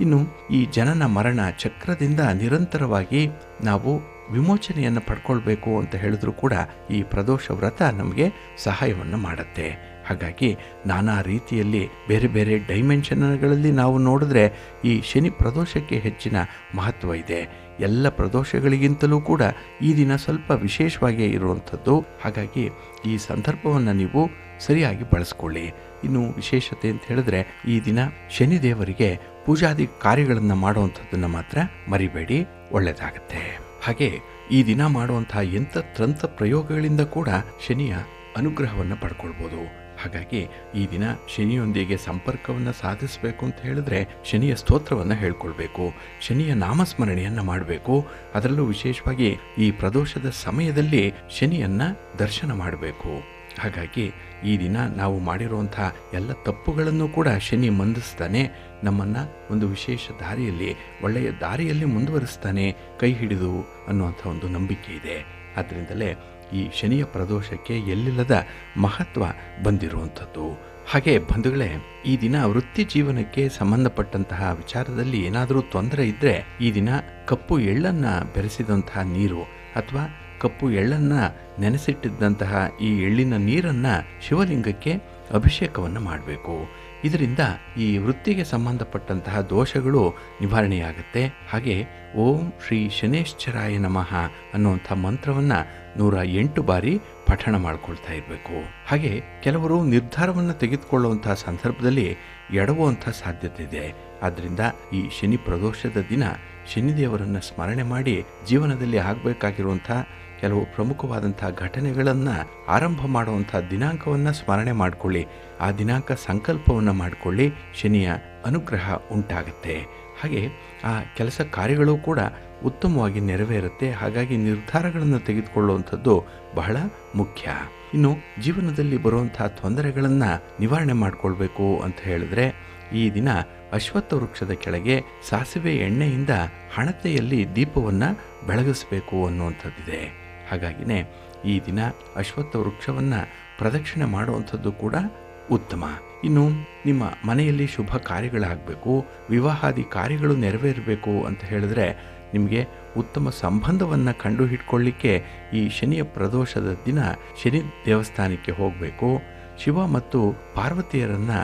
ಇನ್ನು ಈ ಜನನ ಮರಣ ಚಕ್ರದಿಂದ ನಿರಂತರವಾಗಿ ನಾವು ವಿಮೋಚನೆಯನ್ನು ಪಡ್ಕೊಳ್ಬೇಕು ಅಂತ ಹೇಳಿದ್ರು ಕೂಡ ಈ ಪ್ರದೋಷ ವ್ರತ ನಮಗೆ ಸಹಾಯವನ್ನು ಮಾಡುತ್ತೆ. ಹಾಗಾಗಿ ನಾನಾ ರೀತಿಯಲ್ಲಿ ಬೇರೆ ಬೇರೆ ಡೈಮೆನ್ಷನ್ಗಳಲ್ಲಿ ನಾವು ನೋಡಿದ್ರೆ ಈ ಶನಿ ಪ್ರದೋಷಕ್ಕೆ ಹೆಚ್ಚಿನ ಮಹತ್ವ ಇದೆ. ಎಲ್ಲ ಪ್ರದೋಷಗಳಿಗಿಂತಲೂ ಕೂಡ ಈ ದಿನ ಸ್ವಲ್ಪ ವಿಶೇಷವಾಗಿ ಇರುವಂಥದ್ದು. ಹಾಗಾಗಿ ಈ ಸಂದರ್ಭವನ್ನು ನೀವು ಸರಿಯಾಗಿ ಬಳಸ್ಕೊಳ್ಳಿ. ಇನ್ನು ವಿಶೇಷತೆ ಅಂತ ಹೇಳಿದ್ರೆ ಈ ದಿನ ಶನಿದೇವರಿಗೆ ಪೂಜಾದಿ ಕಾರ್ಯಗಳನ್ನು ಮಾಡುವಂಥದ್ದನ್ನು ಮಾತ್ರ ಮರಿಬೇಡಿ, ಒಳ್ಳೆಯದಾಗತ್ತೆ. ಹಾಗೆ ಈ ದಿನ ಮಾಡುವಂತಹ ತಂತ್ರ ಪ್ರಯೋಗಗಳಿಂದ ಕೂಡ ಶನಿಯ ಅನುಗ್ರಹವನ್ನು ಪಡ್ಕೊಳ್ಬೋದು. ಹಾಗಾಗಿ ಈ ದಿನ ಶನಿಯೊಂದಿಗೆ ಸಂಪರ್ಕವನ್ನು ಸಾಧಿಸಬೇಕು ಅಂತ ಹೇಳಿದ್ರೆ ಶನಿಯ ಸ್ತೋತ್ರವನ್ನು ಹೇಳ್ಕೊಳ್ಬೇಕು, ಶನಿಯ ನಾಮಸ್ಮರಣೆಯನ್ನು ಮಾಡಬೇಕು. ಅದರಲ್ಲೂ ವಿಶೇಷವಾಗಿ ಈ ಪ್ರದೋಷದ ಸಮಯದಲ್ಲಿ ಶನಿಯನ್ನ ದರ್ಶನ ಮಾಡಬೇಕು. ಹಾಗಾಗಿ ಈ ದಿನ ನಾವು ಮಾಡಿರುವಂಥ ಎಲ್ಲ ತಪ್ಪುಗಳನ್ನು ಕೂಡ ಶನಿ ಮಂದಿಸ್ತಾನೆ, ನಮ್ಮನ್ನು ಒಂದು ವಿಶೇಷ ದಾರಿಯಲ್ಲಿ, ಒಳ್ಳೆಯ ದಾರಿಯಲ್ಲಿ ಮುಂದುವರಿಸ್ತಾನೆ ಕೈ ಹಿಡಿದು ಅನ್ನುವಂಥ ಒಂದು ನಂಬಿಕೆ ಇದೆ. ಆದ್ದರಿಂದಲೇ ಈ ಶನಿಯ ಪ್ರದೋಷಕ್ಕೆ ಎಲ್ಲಿಲ್ಲದ ಮಹತ್ವ ಬಂದಿರುವಂಥದ್ದು. ಹಾಗೆ ಬಂಧುಗಳೇ, ಈ ದಿನ ವೃತ್ತಿ ಜೀವನಕ್ಕೆ ಸಂಬಂಧಪಟ್ಟಂತಹ ವಿಚಾರದಲ್ಲಿ ಏನಾದರೂ ತೊಂದರೆ ಇದ್ದರೆ ಈ ದಿನ ಕಪ್ಪು ಎಳ್ಳನ್ನು ಬೆರೆಸಿದಂತಹ ನೀರು ಅಥವಾ ಕಪ್ಪು ಎಳ್ಳನ್ನು ನೆನೆಸಿಟ್ಟಿದ್ದಂತಹ ಈ ಎಳ್ಳಿನ ನೀರನ್ನು ಶಿವಲಿಂಗಕ್ಕೆ ಅಭಿಷೇಕವನ್ನು ಮಾಡಬೇಕು. ಇದರಿಂದ ಈ ವೃತ್ತಿಗೆ ಸಂಬಂಧಪಟ್ಟಂತಹ ದೋಷಗಳು ನಿವಾರಣೆಯಾಗುತ್ತೆ. ಹಾಗೆ ಓಂ ಶ್ರೀ ಶನೇಶ್ಚರಾಯ ನಮಃ ಅನ್ನುವಂಥ ಮಂತ್ರವನ್ನು 108 ಬಾರಿ ಪಠಣ ಮಾಡ್ಕೊಳ್ತಾ ಇರಬೇಕು. ಹಾಗೆ ಕೆಲವರು ನಿರ್ಧಾರವನ್ನು ತೆಗೆದುಕೊಳ್ಳುವಂತಹ ಸಂದರ್ಭದಲ್ಲಿ ಎಡವುವಂಥ ಸಾಧ್ಯತೆ ಇದೆ. ಆದ್ದರಿಂದ ಈ ಶನಿ ಪ್ರದೋಷದ ದಿನ ಶನಿದೇವರನ್ನು ಸ್ಮರಣೆ ಮಾಡಿ ಜೀವನದಲ್ಲಿ ಆಗಬೇಕಾಗಿರುವಂಥ ಕೆಲವು ಪ್ರಮುಖವಾದಂಥ ಘಟನೆಗಳನ್ನು ಆರಂಭ ಮಾಡುವಂಥ ದಿನಾಂಕವನ್ನು ಸ್ಮರಣೆ ಮಾಡಿಕೊಳ್ಳಿ, ಆ ದಿನಾಂಕ ಸಂಕಲ್ಪವನ್ನು ಮಾಡಿಕೊಳ್ಳಿ, ಶನಿಯ ಅನುಗ್ರಹ ಉಂಟಾಗುತ್ತೆ. ಹಾಗೆ ಆ ಕೆಲಸ ಕಾರ್ಯಗಳು ಕೂಡ ಉತ್ತಮವಾಗಿ ನೆರವೇರುತ್ತೆ. ಹಾಗಾಗಿ ನಿರ್ಧಾರಗಳನ್ನು ತೆಗೆದುಕೊಳ್ಳುವಂಥದ್ದು ಬಹಳ ಮುಖ್ಯ. ಇನ್ನು ಜೀವನದಲ್ಲಿ ಬರುವಂಥ ತೊಂದರೆಗಳನ್ನು ನಿವಾರಣೆ ಮಾಡಿಕೊಳ್ಬೇಕು ಅಂತ ಹೇಳಿದ್ರೆ ಈ ದಿನ ಅಶ್ವತ್ಥ ವೃಕ್ಷದ ಕೆಳಗೆ ಸಾಸಿವೆ ಎಣ್ಣೆಯಿಂದ ಹಣತೆಯಲ್ಲಿ ದೀಪವನ್ನು ಬೆಳಗಿಸಬೇಕು ಅನ್ನುವಂಥದ್ದಿದೆ. ಹಾಗಾಗಿನೇ ಈ ದಿನ ಅಶ್ವತ್ಥ ವೃಕ್ಷವನ್ನು ಪ್ರದಕ್ಷಿಣೆ ಮಾಡುವಂಥದ್ದು ಕೂಡ ಉತ್ತಮ. ಇನ್ನು ನಿಮ್ಮ ಮನೆಯಲ್ಲಿ ಶುಭ ಕಾರ್ಯಗಳಾಗಬೇಕು, ವಿವಾಹಾದಿ ಕಾರ್ಯಗಳು ನೆರವೇರಬೇಕು ಅಂತ ಹೇಳಿದ್ರೆ ನಿಮಗೆ ಉತ್ತಮ ಸಂಬಂಧವನ್ನು ಕಂಡು ಹಿಡ್ಕೊಳ್ಳಿಕ್ಕೆ ಈ ಶನಿಯ ಪ್ರದೋಷದ ದಿನ ಶನಿ ದೇವಸ್ಥಾನಕ್ಕೆ ಹೋಗಬೇಕು. ಶಿವ ಮತ್ತು ಪಾರ್ವತಿಯರನ್ನು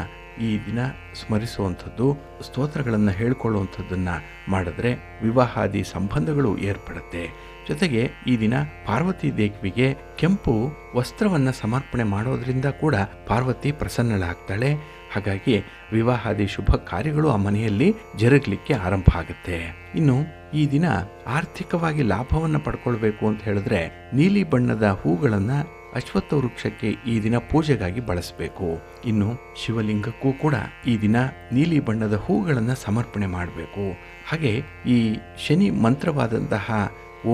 ಈ ದಿನ ಸ್ಮರಿಸುವಂಥದ್ದು, ಸ್ತೋತ್ರಗಳನ್ನು ಹೇಳಿಕೊಳ್ಳುವಂಥದ್ದನ್ನು ಮಾಡಿದ್ರೆ ವಿವಾಹಾದಿ ಸಂಬಂಧಗಳು ಏರ್ಪಡುತ್ತೆ. ಜೊತೆಗೆ ಈ ದಿನ ಪಾರ್ವತಿ ದೇವಿಗೆ ಕೆಂಪು ವಸ್ತ್ರವನ್ನು ಸಮರ್ಪಣೆ ಮಾಡೋದ್ರಿಂದ ಕೂಡ ಪಾರ್ವತಿ ಪ್ರಸನ್ನಳಾಗ್ತಾಳೆ. ಹಾಗಾಗಿ ವಿವಾಹಾದಿ ಶುಭ ಕಾರ್ಯಗಳು ಆ ಮನೆಯಲ್ಲಿ ಜರುಗಲಿಕ್ಕೆ ಆರಂಭ ಆಗುತ್ತೆ. ಇನ್ನು ಈ ದಿನ ಆರ್ಥಿಕವಾಗಿ ಲಾಭವನ್ನು ಪಡ್ಕೊಳ್ಬೇಕು ಅಂತ ಹೇಳಿದ್ರೆ ನೀಲಿ ಬಣ್ಣದ ಹೂಗಳನ್ನು ಅಶ್ವತ್ಥ ವೃಕ್ಷಕ್ಕೆ ಈ ದಿನ ಪೂಜೆಗಾಗಿ ಬಳಸಬೇಕು. ಇನ್ನು ಶಿವಲಿಂಗಕ್ಕೂ ಕೂಡ ಈ ದಿನ ನೀಲಿ ಬಣ್ಣದ ಹೂಗಳನ್ನು ಸಮರ್ಪಣೆ ಮಾಡಬೇಕು. ಹಾಗೆ ಈ ಶನಿ ಮಂತ್ರವಾದಂತಹ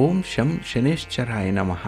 ಓಂ ಶಂ ಶನೇಶ್ಚರಾಯ ನಮಃ